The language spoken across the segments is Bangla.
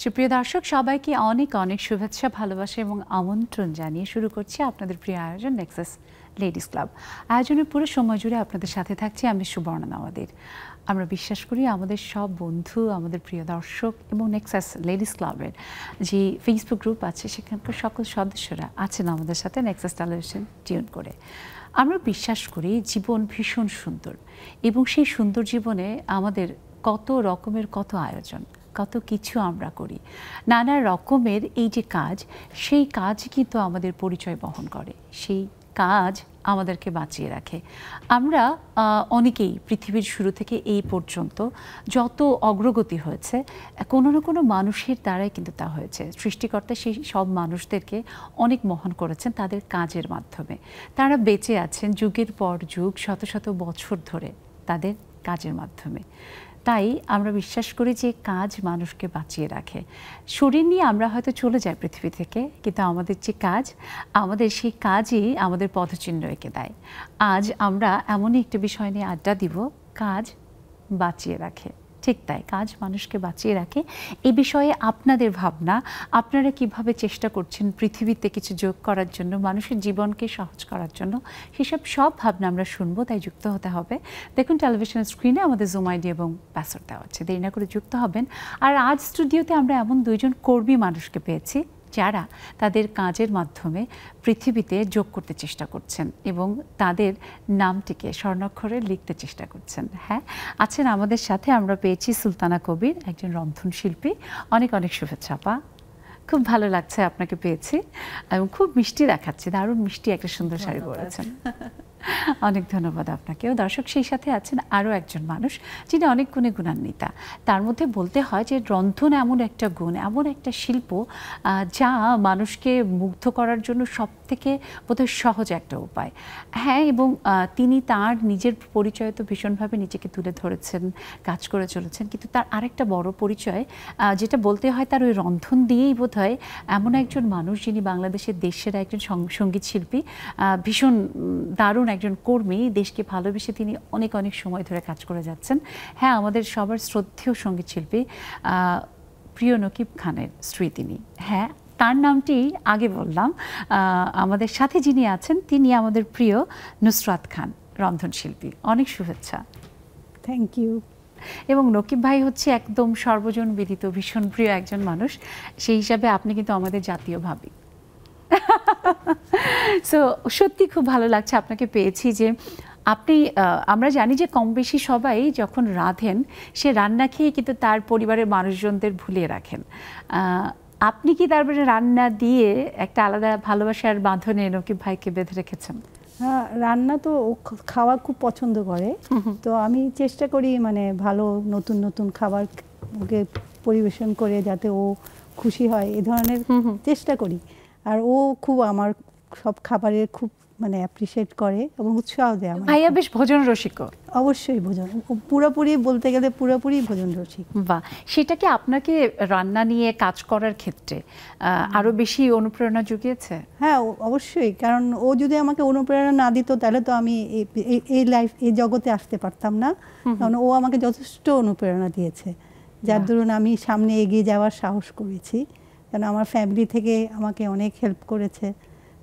সুপ্রিয় দর্শক সবাইকে অনেক অনেক শুভেচ্ছা ভালোবাসা এবং আমন্ত্রণ জানিয়ে শুরু করছি আপনাদের প্রিয় আয়োজন নেক্সাস লেডিস ক্লাব। আয়োজনের পুরো সময় জুড়ে আপনাদের সাথে থাকছি আমি সুবর্ণা নওয়াদের। আমরা বিশ্বাস করি আমাদের সব বন্ধু, আমাদের প্রিয় দর্শক এবং নেক্সাস লেডিস ক্লাবের যে ফেসবুক গ্রুপ আছে সেখানকার সকল সদস্যরা আছেন আমাদের সাথে নেক্সাস টেলিভিশন টিউন করে। আমরা বিশ্বাস করি জীবন ভীষণ সুন্দর এবং সেই সুন্দর জীবনে আমাদের কত রকমের কত আয়োজন, কত কিছু আমরা করি, নানা রকমের এই যে কাজ, সেই কাজ কিন্তু আমাদের পরিচয় বহন করে, সেই কাজ আমাদেরকে বাঁচিয়ে রাখে। আমরা অনেকেই পৃথিবীর শুরু থেকে এই পর্যন্ত যত অগ্রগতি হয়েছে কোনো না কোনো মানুষের দ্বারাই কিন্তু তা হয়েছে। সৃষ্টিকর্তা সেই সব মানুষদেরকে অনেক মহান করেছেন তাদের কাজের মাধ্যমে। তারা বেঁচে আছেন যুগের পর যুগ, শত শত বছর ধরে তাদের কাজের মাধ্যমে। তাই আমরা বিশ্বাস করি যে কাজ মানুষকে বাঁচিয়ে রাখে। শরীর নিয়ে আমরা হয়তো চলে যাই পৃথিবী থেকে, কিন্তু আমাদের যে কাজ, আমাদের সেই কাজই আমাদের পদচিহ্ন রেখে দেয়। আজ আমরা এমনই একটা বিষয় নিয়ে আড্ডা দিব, কাজ বাঁচিয়ে রাখে। ঠিক তাই, কাজ মানুষকে বাঁচিয়ে রাখে। এই বিষয়ে আপনাদের ভাবনা, আপনারা কিভাবে চেষ্টা করছেন পৃথিবীতে কিছু যোগ করার জন্য, মানুষের জীবনকে সহজ করার জন্য, সেসব সব ভাবনা আমরা শুনবো। তাই যুক্ত হতে হবে। দেখুন টেলিভিশন স্ক্রিনে আমাদের জুম আইডি এবং পাসওয়ার্ড দেওয়া আছে, দেরি না করে যুক্ত হবেন। আর আজ স্টুডিওতে আমরা এমন দুইজন কর্মী মানুষকে পেয়েছি যারা তাদের কাজের মাধ্যমে পৃথিবীতে যোগ করতে চেষ্টা করছেন এবং তাদের নামটিকে স্বর্ণাক্ষরে লিখতে চেষ্টা করছেন। হ্যাঁ, আছেন আমাদের সাথে, আমরা পেয়েছি সুলতানা কবির, একজন রন্ধনশিল্পী। অনেক অনেক শুভেচ্ছা আপা, খুব ভালো লাগছে আপনাকে পেয়েছি এবং খুব মিষ্টি দেখাচ্ছে, দারুণ মিষ্টি একটা সুন্দর শাড়ি পরেছেন। অনেক ধন্যবাদ আপনাকেও। দর্শক, সেই সাথে আছেন আরও একজন মানুষ যিনি অনেক গুণে গুণান্বিতা। তার মধ্যে বলতে হয় যে রন্ধন এমন একটা গুণ, এমন একটা শিল্প যা মানুষকে মুগ্ধ করার জন্য সব থেকে বোধহয় সহজ একটা উপায়। হ্যাঁ, এবং তিনি তার নিজের পরিচয় তো ভীষণভাবে নিজেকে তুলে ধরেছেন, কাজ করে চলেছেন, কিন্তু তার আরেকটা বড় পরিচয় যেটা বলতে হয় তার ওই রন্ধন দিয়েই বোধহয় এমন একজন মানুষ যিনি বাংলাদেশের দেশের একজন সঙ্গীত শিল্পী, ভীষণ দারুণ একজন কর্মী, দেশকে ভালোবেসে তিনি অনেক অনেক সময় ধরে কাজ করে যাচ্ছেন। হ্যাঁ, আমাদের সবার শ্রদ্ধেয় সঙ্গীত শিল্পী প্রিয় নকিব খানের স্ত্রী তিনি। হ্যাঁ, তার নামটি আগে বললাম। আমাদের সাথে যিনি আছেন তিনি আমাদের প্রিয় নুসরাত খান, রন্ধনশিল্পী। অনেক শুভেচ্ছা। Thank you. এবং নকিব ভাই হচ্ছে একদম সর্বজন বিদিত ভীষণ প্রিয় একজন মানুষ, সেই হিসাবে আপনি কিন্তু আমাদের জাতীয় ভাবি। সো সত্যি খুব ভালো লাগছে আপনাকে পেয়েছি যে আপনি, আমরা জানি যে কম বেশি সবাই যখন রাঁধেন সে রান্না খেয়ে কিন্তু তার পরিবারের মানুষজনদের ভুলিয়ে রাখেন। আপনি কি তারপরে রান্না দিয়ে একটা আলাদা ভালোবাসার বাঁধনে নকিব ভাইকে বেঁধে রেখেছেন? হ্যাঁ, রান্না তো ও খাওয়া খুব পছন্দ করে, তো আমি চেষ্টা করি মানে ভালো নতুন নতুন খাবার ওকে পরিবেশন করে যাতে ও খুশি হয় এ ধরনের চেষ্টা করি। আর ও খুব আমার সব খাবারের খুব মানে অ্যাপ্রিসিয়েট করে এবং উৎসাহ দেয়। ভাইয়া বেশ ভোজন রসিক। অবশ্যই ভোজন, পুরোপুরি বলতে গেলে পুরোপুরি ভোজন রসিক। বাহ, সেটা কি আপনাকে রান্না নিয়ে কাজ করার ক্ষেত্রে আরো বেশি অনুপ্রেরণা জুগিয়েছে? হ্যাঁ, অবশ্যই, কারণ ও যদি আমাকে অনুপ্রেরণা না দিত তাহলে তো আমি এই জগতে আসতে পারতাম না। কারণ ও আমাকে যথেষ্ট অনুপ্রেরণা দিয়েছে, যার দরুন আমি সামনে এগিয়ে যাওয়ার সাহস করেছি। কারণ আমার ফ্যামিলি থেকে আমাকে অনেক হেল্প করেছে,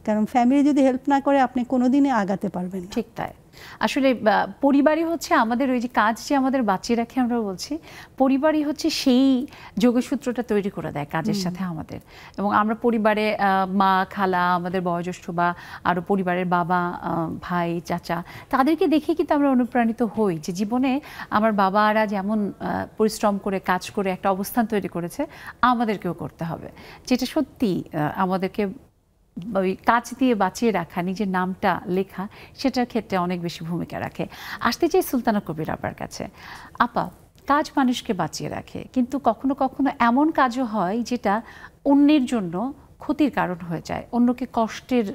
কারণ ফ্যামিলি যদি হেল্প না করে আপনি কোনোদিনই আগাতে পারবেন না। ঠিক তাই, আসলে পরিবারই হচ্ছে আমাদের ওই যে কাজ যে আমাদের বাঁচিয়ে রাখে, আমরা বলছি পরিবারই হচ্ছে সেই যোগসূত্রটা তৈরি করে দেয় কাজের সাথে আমাদের। এবং আমরা পরিবারে মা, খালা, আমাদের বয়োজ্যেষ্ঠ বা আরও পরিবারের বাবা, ভাই, চাচা, তাদেরকে দেখে কিন্তু আমরা অনুপ্রাণিত হই যে জীবনে আমার বাবারা যেমন পরিশ্রম করে কাজ করে একটা অবস্থান তৈরি করেছে, আমাদেরকেও করতে হবে। যেটা সত্যি আমাদেরকে ওই কাজ দিয়ে বাঁচিয়ে রাখা, নিজের নামটা লেখা, সেটার ক্ষেত্রে অনেক বেশি ভূমিকা রাখে। আসতে চাই সুলতানা কবির আপার কাছে। আপা, কাজ মানুষকে বাঁচিয়ে রাখে, কিন্তু কখনো কখনো এমন কাজও হয় যেটা অন্যের জন্য ক্ষতির কারণ হয়ে যায়, অন্যকে কষ্টের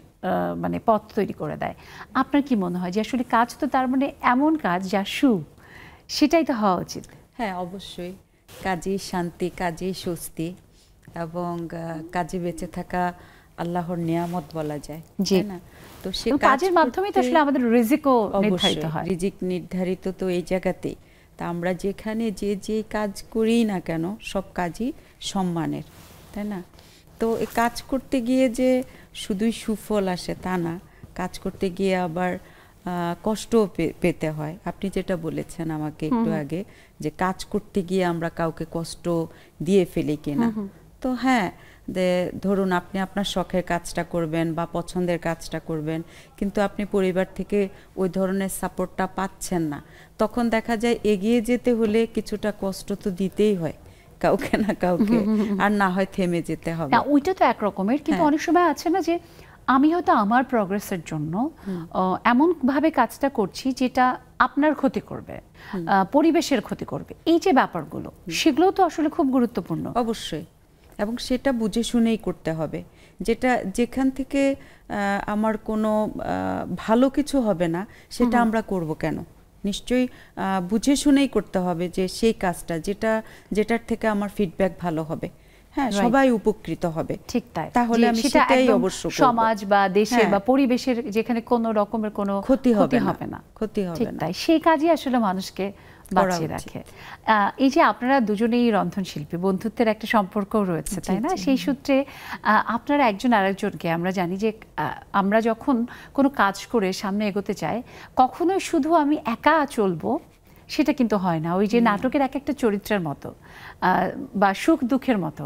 মানে পথ তৈরি করে দেয়। আপনার কি মনে হয় যে আসলে কাজ তো তার মানে এমন কাজ যা সুখ, সেটাই তো হওয়া উচিত? হ্যাঁ, অবশ্যই। কাজে শান্তি, কাজে স্বস্তি এবং কাজে বেঁচে থাকা আল্লাহর নিয়ামত বলা যায়, তাই না? তো সে কাজের মাধ্যমে তো আসলে আমাদের রিজিকও নির্ধারিত হয়। রিজিক নির্ধারিত তো এই জায়গাতেই, তা আমরা যেখানে যে কাজ করি না কেন সব কাজই সম্মানের, তাই না? তো এই কাজ করতে গিয়ে যে শুধুই সুফল আসে তা না, কাজ করতে গিয়ে আবার কষ্টও পেতে হয়। আপনি যেটা বলেছেন আমাকে একটু আগে, যে কাজ করতে গিয়ে আমরা কাউকে কষ্ট দিয়ে ফেলি কিনা। তো হ্যাঁ, ধরুন আপনি আপনার শখের কাজটা করবেন বা পছন্দের কাজটা করবেন, কিন্তু আপনি পরিবার থেকে ওই ধরনের সাপোর্টটা পাচ্ছেন না, তখন দেখা যায় এগিয়ে যেতে হলে কিছুটা কষ্ট তো দিতেই হয় কাউকে না কাউকে, আর না হয় থেমে যেতে হবে। ওইটা তো একরকমের, কিন্তু অনেক সময় আছে না যে আমি হয়তো আমার প্রগ্রেসের জন্য এমন ভাবে কাজটা করছি যেটা আপনার ক্ষতি করবে, পরিবেশের ক্ষতি করবে, এই যে ব্যাপারগুলো, সেগুলো তো আসলে খুব গুরুত্বপূর্ণ। অবশ্যই, এবং সেটা বুঝে শুনেই করতে হবে। যেখান থেকে আমার কোনো ভালো কিছু হবে না, সেটা আমরা করব কেন? নিশ্চয়ই বুঝে শুনেই করতে হবে, যে সেই কাজটা যেটার থেকে আমার ফিডব্যাক ভালো হবে, হ্যাঁ, সবাই উপকৃত হবে, ঠিক তাই, তাহলে আমি সেটাই অবশ্য করব। সমাজ বা দেশের বা পরিবেশের যেখানে কোনো রকমের কোনো ক্ষতি হবে না, ঠিক তাই, সেই কাজই আসলে মানুষকে বাঁচিয়ে রাখে। এই যে আপনারা দুজনেই রন্ধনশিল্পী, বন্ধুত্বের একটা সম্পর্ক রয়েছে, তাই না? সেই সূত্রে আপনারা একজন আরেকজনকে, আমরা জানি যে আমরা যখন কোনো কাজ করে সামনে এগোতে চাই, কখনোই শুধু আমি একা চলবো সেটা কিন্তু হয় না। ওই যে নাটকের এক একটা চরিত্রের মতো বা সুখ দুঃখের মতো,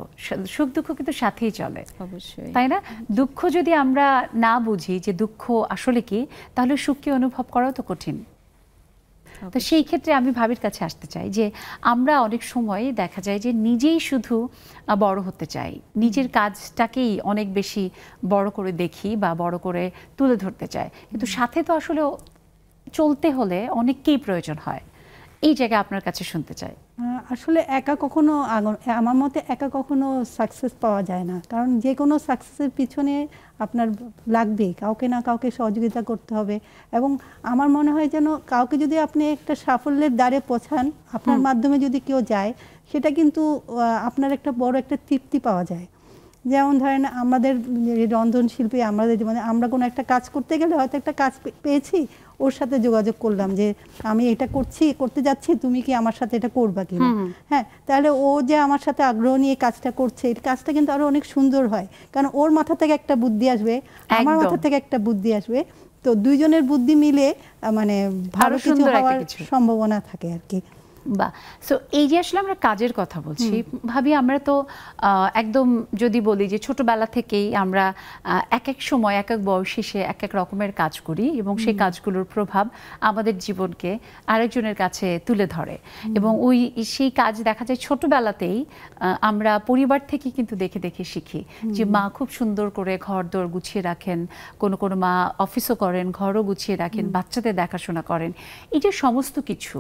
সুখ দুঃখ কিন্তু সাথেই চলে, অবশ্যই, তাই না? দুঃখ যদি আমরা না বুঝি যে দুঃখ আসলে কি, তাহলে সুখকে অনুভব করাও তো কঠিন। তো সেই ক্ষেত্রে আমি ভাবির কাছে আসতে চাই যে আমরা অনেক সময় দেখা যায় যে নিজেই শুধু বড় হতে চাই, নিজের কাজটাকেই অনেক বেশি বড় করে দেখি বা বড় করে তুলে ধরতে চাই, কিন্তু সাথে তো আসলে চলতে হলে অনেককেই প্রয়োজন হয়। এই জায়গায় আপনার কাছে শুনতে চাই। আসলে একা কখনো, আমার মতে একা কখনো সাকসেস পাওয়া যায় না, কারণ যে কোনো সাকসেসের পিছনে আপনার লাগবে কাউকে না কাউকে সহযোগিতা করতে হবে। এবং আমার মনে হয় যেন কাউকে যদি আপনি একটা সাফল্যের দ্বারে পৌঁছান, আপনার মাধ্যমে যদি কেউ যায়, সেটা কিন্তু আপনার একটা বড় একটা তৃপ্তি পাওয়া যায়। যেমন ধরেন আমাদের রন্ধনশিল্পী, আমাদের জীবনে আমরা কোনো একটা কাজ করতে গেলে হয়তো একটা কাজ পেয়েছি, ওর সাথে যোগাযোগ করলাম যে আমি এটা করতে যাচ্ছি, তুমি কি আমার সাথে এটা করবা কিনা। হ্যাঁ, তাহলে ও যে আমার সাথে আগ্রহ নিয়ে কাজটা করছে, এই কাজটা কিন্তু আরো অনেক সুন্দর হয়, কারণ ওর মাথা থেকে একটা বুদ্ধি আসবে, আমার মাথা থেকে একটা বুদ্ধি আসবে, তো দুইজনের বুদ্ধি মিলে মানে ভালো কিছু হওয়ার সম্ভাবনা থাকে আর কি। বা সো এই যে আসলে আমরা কাজের কথা বলছি, ভাবি আমরা তো একদম যদি বলি যে ছোটবেলা থেকেই আমরা এক এক সময় এক এক বয়সে এক এক রকমের কাজ করি, এবং সেই কাজগুলোর প্রভাব আমাদের জীবনকে আরেকজনের কাছে তুলে ধরে, এবং সেই কাজ দেখা যায় ছোটবেলাতেই আমরা পরিবার থেকে কিন্তু দেখে দেখে শিখি যে মা খুব সুন্দর করে ঘর দোর গুছিয়ে রাখেন, কোনো কোনো মা অফিসও করেন, ঘরও গুছিয়ে রাখেন, বাচ্চাদের দেখাশোনা করেন, এই যে সমস্ত কিছু,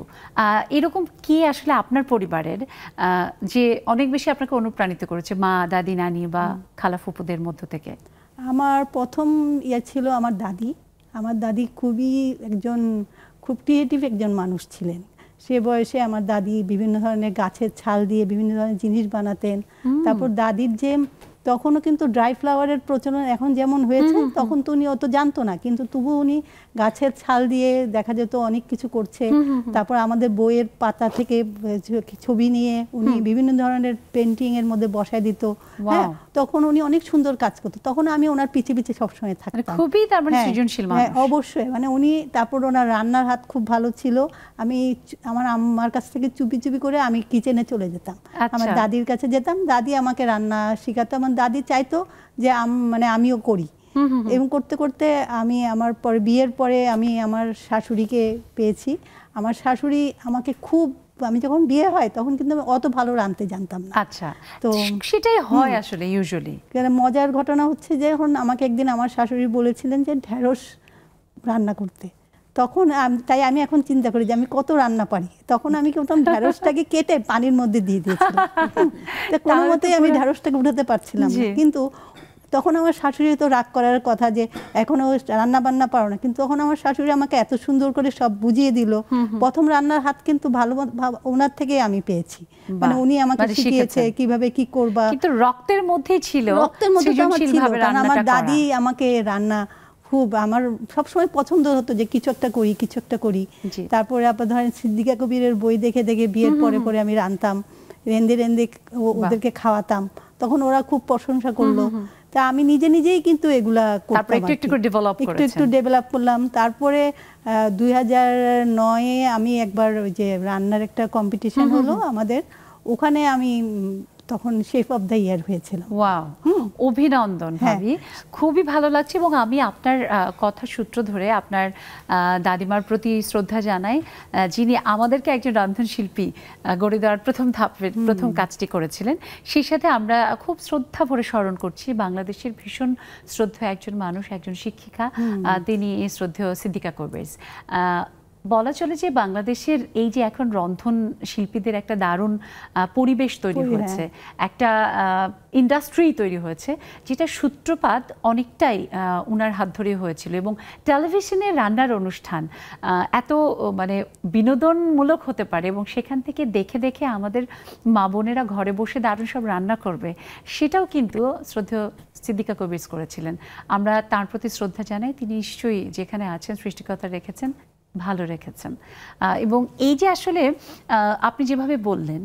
এরকম কি আসলে আপনার পরিবারের যে অনেক বেশি আপনাকে অনুপ্রাণিত করেছে, মা, দাদি, নানি বা খালা ফুপুদের মধ্য থেকে? আমার প্রথম ছিল আমার দাদি। আমার দাদি খুব ক্রিয়েটিভ একজন মানুষ ছিলেন। সে বয়সে আমার দাদি বিভিন্ন ধরনের গাছের ছাল দিয়ে বিভিন্ন ধরনের জিনিস বানাতেন। তারপর দাদির যে তখনও কিন্তু ড্রাই ফ্লাওয়ারের প্রচলন এখন যেমন হয়েছে, তখন তো উনি অত জানতো না, কিন্তু তবু উনি গাছের ছাল দিয়ে দেখা যেত অনেক কিছু করছে। তারপর আমাদের বইয়ের পাতা থেকে ছবি নিয়ে উনি বিভিন্ন ধরনের পেন্টিং এর মধ্যে বসায় দিত। হ্যাঁ, তখন উনি অনেক সুন্দর কাজ করতো, তখন আমি ওনার পিছে পিছে সবসময় থাকতাম। খুবই তার মানে সৃজনশীল মানুষ। অবশ্যই, মানে উনি, তারপর ওনার রান্নার হাত খুব ভালো ছিল। আমার আম্মার কাছ থেকে চুপি চুপি করে আমি কিচেনে চলে যেতাম, আমার দাদির কাছে যেতাম, দাদি আমাকে রান্না শিখাতো। আমার দাদি চাইতো যে মানে আমিও করি, এবং করতে করতে আমি আমার পরে বিয়ের পরে আমি আমার শাশুড়িকে পেয়েছি। আমার শাশুড়ি আমাকে খুব, আমি যখন বিয়ে হয় তখন কিন্তু আমি অত ভালো রাঁধতে জানতাম না। আচ্ছা, তো সেটাই হয় আসলে ইউজুয়ালি। মজার ঘটনা হচ্ছে যে এখন আমাকে একদিন আমার শাশুড়ি বলেছিলেন যে ঢেঁড়স রান্না করতে, তখন তাই আমি এখন চিন্তা করি যে আমি কত রান্না পারি। তখন আমি প্রথম ঢেঁড়সটাকে কেটে পানির মধ্যে দিয়ে দিয়েছিলাম, কোনো মতেই আমি ঢেঁড়সটাকে উঠাতে পারছিলাম না। কিন্তু তখন আমার শাশুড়ি তো রাগ করার কথা যে এখনো রান্না বান্না পারো না, কিন্তু তখন আমার শাশুড়ি আমাকে এত সুন্দর করে সব বুঝিয়ে দিল। প্রথম রান্নার হাত কিন্তু ভালো ওনার থেকে আমি পেয়েছি, মানে উনি আমাকে শিখিয়েছে কিভাবে কি করবা। কিন্তু রক্তের মধ্যেই ছিল, রক্তের মধ্যে আমার ছিল, কারণ আমার দাদি আমাকে রান্না খুব আমার সবসময় পছন্দ হতো যে কিছু একটা করি। তারপরে আপনার ধরেন সিদ্দিকা কবিরের বই দেখে দেখে বিয়ের পরে পরে আমি রান্তাম, রেন্দে ওদেরকে খাওয়াতাম, তখন ওরা খুব প্রশংসা করলো। তা আমি নিজেই কিন্তু এগুলা করতাম, একটু ডেভেলপ করলাম। তারপরে 2009-এ আমি একবার ওই যে রান্নার একটা কম্পিটিশন হলো আমাদের, ওখানে আমি তখন শেফ অফ দ্য ইয়ার হয়েছিলাম। ওয়াও, অভিনন্দন ভাবি, খুবই ভালো লাগছে। এবং আমি আপনার কথা সূত্র ধরে আপনার দাদিমার প্রতি শ্রদ্ধা জানাই, যিনি আমাদেরকে একজন রন্ধনশিল্পী গড়ে দেওয়ার প্রথম কাজটি করেছিলেন। সেই সাথে আমরা খুব শ্রদ্ধা ভরে স্মরণ করছি বাংলাদেশের ভীষণ শ্রদ্ধেয় একজন মানুষ, একজন শিক্ষিকা, তিনি শ্রদ্ধেয় সিদ্দিকা কবির। বলা চলে যে বাংলাদেশের এই যে এখন রন্ধন শিল্পীদের একটা দারুণ পরিবেশ তৈরি হয়েছে, একটা ইন্ডাস্ট্রি তৈরি হয়েছে, যেটা সূত্রপাত অনেকটাই উনার হাত ধরে হয়েছিল। এবং টেলিভিশনের রান্নার অনুষ্ঠান এত মানে বিনোদনমূলক হতে পারে এবং সেখান থেকে দেখে দেখে আমাদের মা বোনেরা ঘরে বসে দারুণ সব রান্না করবে, সেটাও কিন্তু শ্রদ্ধেয় সিদ্দিকা কবির করেছিলেন। আমরা তার প্রতি শ্রদ্ধা জানাই। তিনি নিশ্চয়ই যেখানে আছেন সৃষ্টিকর্তা রেখেছেন, ভালো রেখেছেন। এবং এই যে আসলে আপনি যেভাবে বললেন,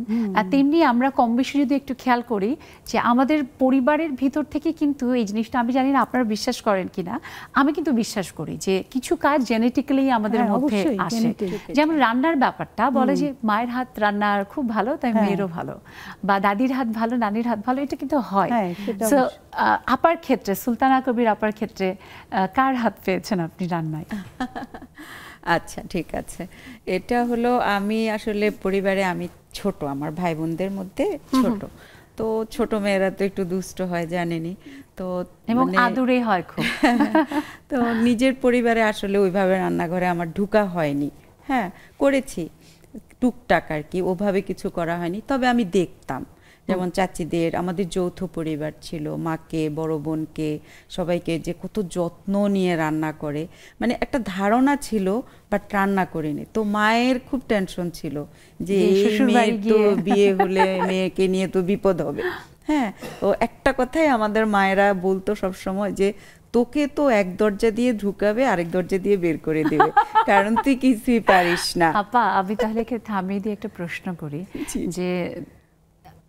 তেমনি আমরা কম বেশি যদি একটু খেয়াল করি যে আমাদের পরিবারের ভিতর থেকে কিন্তু এই জিনিসটা, আমি জানি না আপনারা বিশ্বাস করেন কিনা, আমি কিন্তু বিশ্বাস করি যে কিছু কাজ জেনেটিক্যালি আমাদের মধ্যে আসে। যেমন রান্নার ব্যাপারটা বলে যে মায়ের হাত রান্নার খুব ভালো, তাই মেয়েরও ভালো, বা দাদির হাত ভালো, নানির হাত ভালো, এটা কিন্তু হয়। সো আপার ক্ষেত্রে, সুলতানা কবির আপার ক্ষেত্রে কার হাত পেয়েছেন আপনি রান্নায়? আচ্ছা, ঠিক আছে। এটা হলো, আমি আসলে পরিবারে আমি ছোট, আমার ভাই বোনদের মধ্যে ছোট, তো ছোট মেয়েরা তো একটু দুষ্ট হয় জানেনি, তো এবং আদুরে হয় খুব। তো নিজের পরিবারে আসলে ওইভাবে রান্নাঘরে আমার ঢুকা হয়নি। হ্যাঁ, করেছি টুকটাক আর কি, ওভাবে কিছু করা হয়নি। তবে আমি দেখতাম, যেমন চাচিদের, আমাদের যৌথ পরিবার ছিল, মাকে, বড় বোনকে, সবাইকে যে কত যত্ন নিয়ে রান্না করে, মানে একটা ধারণা ছিল, বাট রান্না করিনি। তো মায়ের খুব টেনশন ছিল যে এই মেয়ের তো বিয়ে হলে মেয়েকে নিয়ে তো বিপদ হবে। হ্যাঁ, তো একটা কথাই আমাদের মায়েরা বলতো সবসময় যে তোকে তো এক দরজা দিয়ে ঢুকাবে, আরেক দরজা দিয়ে বের করে দেবে, কারণ তুই কিছুই পারিস না। আপা, আমি তাহলে থামিয়ে দিয়ে একটা প্রশ্ন করি যে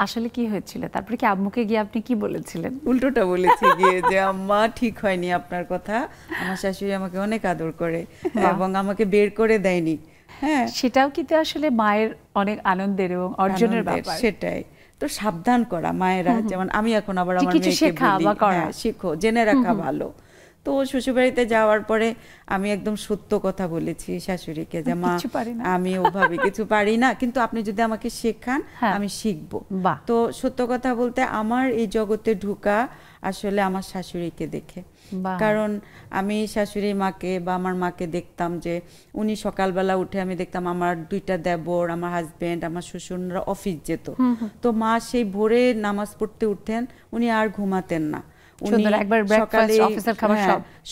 আসলে কি হয়েছিল? তারপরে কি আম্মুকে গিয়ে আপনি কি বলেছিলেন? উল্টোটা বলেছি গিয়ে যে আম্মা ঠিক হয়নি আপনার কথা, আমার শাশুড়ি আমাকে অনেক আদর করে এবং আমাকে বের করে দেয়নি। হ্যাঁ, সেটাও কিন্তু আসলে মায়ের অনেক আনন্দের এবং অর্জনের ব্যাপার। সেটাই তো, সাবধান করা মায়েরা। যেমন আমি এখন আবার আমার মেয়েকে বলি, শিখো, জেনে রাখা ভালো। তো শ্বশুরবাড়িতে যাওয়ার পরে আমি একদম সত্য কথা বলেছি শাশুড়িকে যে মা, আমি ওভাবে কিছু পারি না, কিন্তু আপনি যদি আমাকে শেখান আমি শিখবো। তো সত্য কথা বলতে আমার এই জগতে ঢুকা আসলে আমার শাশুড়িকে দেখে, কারণ আমি শাশুড়ি মাকে বা আমার মাকে দেখতাম যে উনি সকালবেলা উঠে, আমি দেখতাম আমার দুইটা দেবর, আমার হাজবেন্ড, আমার শ্বশুররা অফিস যেত, তো মা সেই ভোরে নামাজ পড়তে উঠতেন, উনি আর ঘুমাতেন না,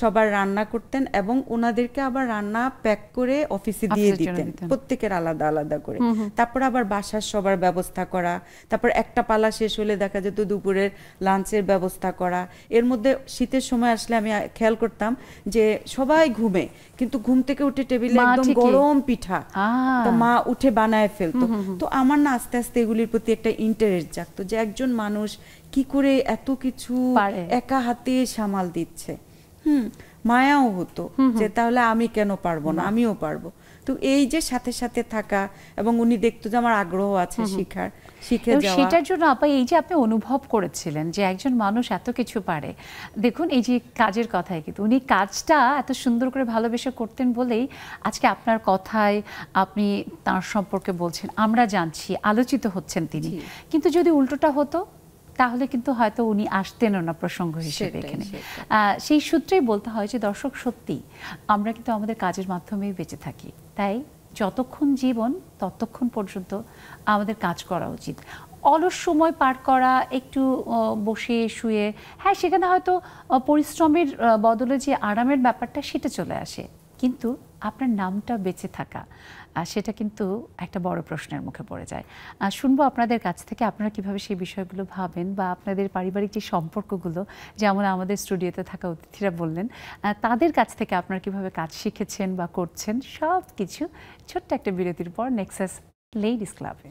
সবার রান্না করতেন এবং ওনাদেরকে আবার রান্না প্যাক করে অফিসে দিয়ে দিতেন, প্রত্যেকের আলাদা আলাদা করে। তারপর আবার বাসার সবার ব্যবস্থা করা, তারপর একটা পালা শেষ হলে দেখা যেত দুপুরের লাঞ্চের ব্যবস্থা করা। এর মধ্যে শীতের সময় আসলে আমি খেয়াল করতাম যে সবাই ঘুমে, কিন্তু ঘুম থেকে উঠে টেবিলে একদম গরম পিঠা তো মা উঠে বানায় ফেলতো। তো আমার না আস্তে আস্তে এগুলির প্রতি একটা ইন্টারেস্ট জাগতো যে একজন মানুষ কি করে এত কিছু একা হাতে সামাল দিচ্ছে। মায়াও হতো যে তাহলে আমি কেন পারবো না, আমিও পারবো। তো এই যে সাথে সাথে থাকা, এবং উনি দেখতো যে আমার আগ্রহ আছে শিখার, শিখে যাওয়া। সেটার জন্য আপা, এই যে আপনি অনুভব করেছিলেন যে একজন মানুষ এত কিছু পারে, দেখুন এই যে কাজের কথাই, কিন্তু উনি কাজটা এত সুন্দর করে ভালোবেসে করতেন বলেই আজকে আপনার কথায় আপনি তার সম্পর্কে বলছেন, আমরা জানছি, আলোচিত হচ্ছেন তিনি। কিন্তু যদি উল্টোটা হতো তাহলে কিন্তু হয়তো উনি আসতেনও না প্রসঙ্গ হিসেবে এখানে। সেই সূত্রেই বলতে হয় যে দর্শক, সত্যি আমরা কিন্তু আমাদের কাজের মাধ্যমেই বেঁচে থাকি, তাই যতক্ষণ জীবন ততক্ষণ পর্যন্ত আমাদের কাজ করা উচিত। অলস সময় পার করা, একটু বসে শুয়ে, হ্যাঁ সেখানে হয়তো পরিশ্রমের বদলে যে আরামের ব্যাপারটা সেটা চলে আসে, কিন্তু আপনার নামটা বেঁচে থাকা সেটা কিন্তু একটা বড় প্রশ্নের মুখে পড়ে যায়। শুনবো আপনাদের কাছ থেকে আপনারা কিভাবে সেই বিষয়গুলো ভাবেন বা আপনাদের পারিবারিক যে সম্পর্কগুলো, যেমন আমাদের স্টুডিওতে থাকা অতিথিরা বললেন, তাদের কাছ থেকে আপনারা কিভাবে কাজ শিখেছেন বা করছেন, সব কিছু ছোট্ট একটা বিরতির পর নেক্সাস লেডিস ক্লাবে।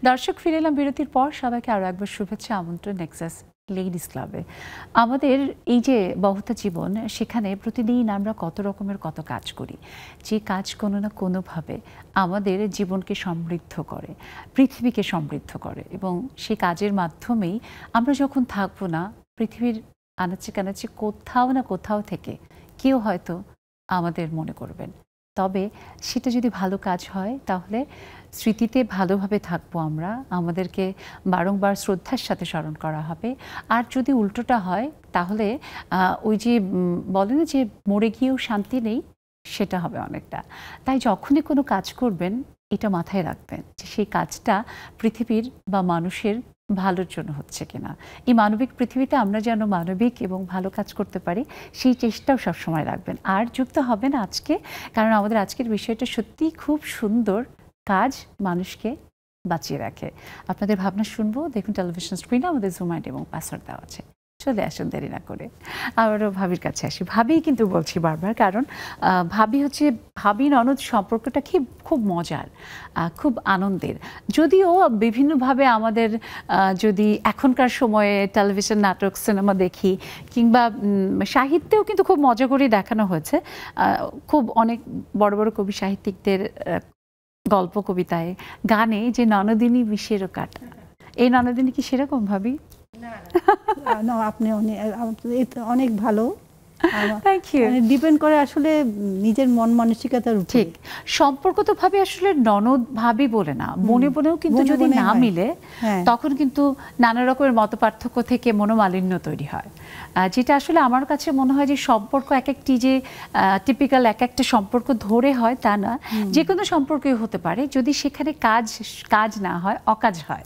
দর্শক, ফিরে এলাম বিরতির পর। সবাইকে আরও একবার শুভেচ্ছা, আমন্ত্রণ নেক্সাস লেডিস ক্লাবে। আমাদের এই যে বহুতা জীবন, সেখানে প্রতিদিন আমরা কত রকমের কত কাজ করি, যে কাজ কোনো না কোনোভাবে আমাদের জীবনকে সমৃদ্ধ করে, পৃথিবীকে সমৃদ্ধ করে, এবং সেই কাজের মাধ্যমেই আমরা যখন থাকবো না, পৃথিবীর আনাচে কানাচে কোথাও না কোথাও থেকে কেউ হয়তো আমাদের মনে করবেন। তবে সেটা যদি ভালো কাজ হয় তাহলে স্মৃতিতে ভালোভাবে থাকবো আমরা, আমাদেরকে বারংবার শ্রদ্ধার সাথে স্মরণ করা হবে। আর যদি উল্টোটা হয় তাহলে ওই যে বলে না যে মরে গিয়েও শান্তি নেই, সেটা হবে অনেকটা। তাই যখনই কোনো কাজ করবেন এটা মাথায় রাখবেন যে সেই কাজটা পৃথিবীর বা মানুষের ভালোর জন্য হচ্ছে কিনা। এই মানবিক পৃথিবীতে আমরা যেন মানবিক এবং ভালো কাজ করতে পারি, সেই চেষ্টাও সবসময় রাখবেন। আর যুক্ত হবেন আজকে, কারণ আমাদের আজকের বিষয়টা সত্যিই খুব সুন্দর, কাজ মানুষকে বাঁচিয়ে রাখে। আপনাদের ভাবনা শুনবো। দেখুন টেলিভিশন স্ক্রিনে আমাদের জুম আইডি এবং পাসওয়ার্ড দেওয়া আছে। চলে আসুন দেরি না করে। আবারও ভাবির কাছে আসি। ভাবি কিন্তু বলছি বারবার, কারণ ভাবি হচ্ছে ভাবি ননদ সম্পর্কটা খুব মজার, খুব আনন্দের। যদিও বিভিন্নভাবে আমাদের যদি এখনকার সময়ে টেলিভিশন, নাটক, সিনেমা দেখি, কিংবা সাহিত্যেও কিন্তু খুব মজা করে দেখানো হয়েছে। খুব অনেক বড় বড় কবি সাহিত্যিকদের গল্প, কবিতায়, গানে যে ননদিনী বিষেরও কাটা, এই ননদিনী কি সেরকম ভাবি? না, আপনি অনেক ভালো। Thank you. ডিপেন্ড করে আসলে নিজের মন মানসিকতার উপর। ঠিক, সম্পর্ক তো ভাবি আসলে ননদ ভাবি বলে না, বনে বনেও কিন্তু যদি না মিলে তখন কিন্তু নানা রকমের মত পার্থক্য থেকে মনোমালিন্য তৈরি হয়, যেটা আসলে আমার কাছে মনে হয় যে সম্পর্ক এক একটি যে টিপিক্যাল এক একটা সম্পর্ক ধরে হয় তা না, যে কোনো সম্পর্কই হতে পারে, যদি সেখানে কাজ না হয়, অকাজ হয়।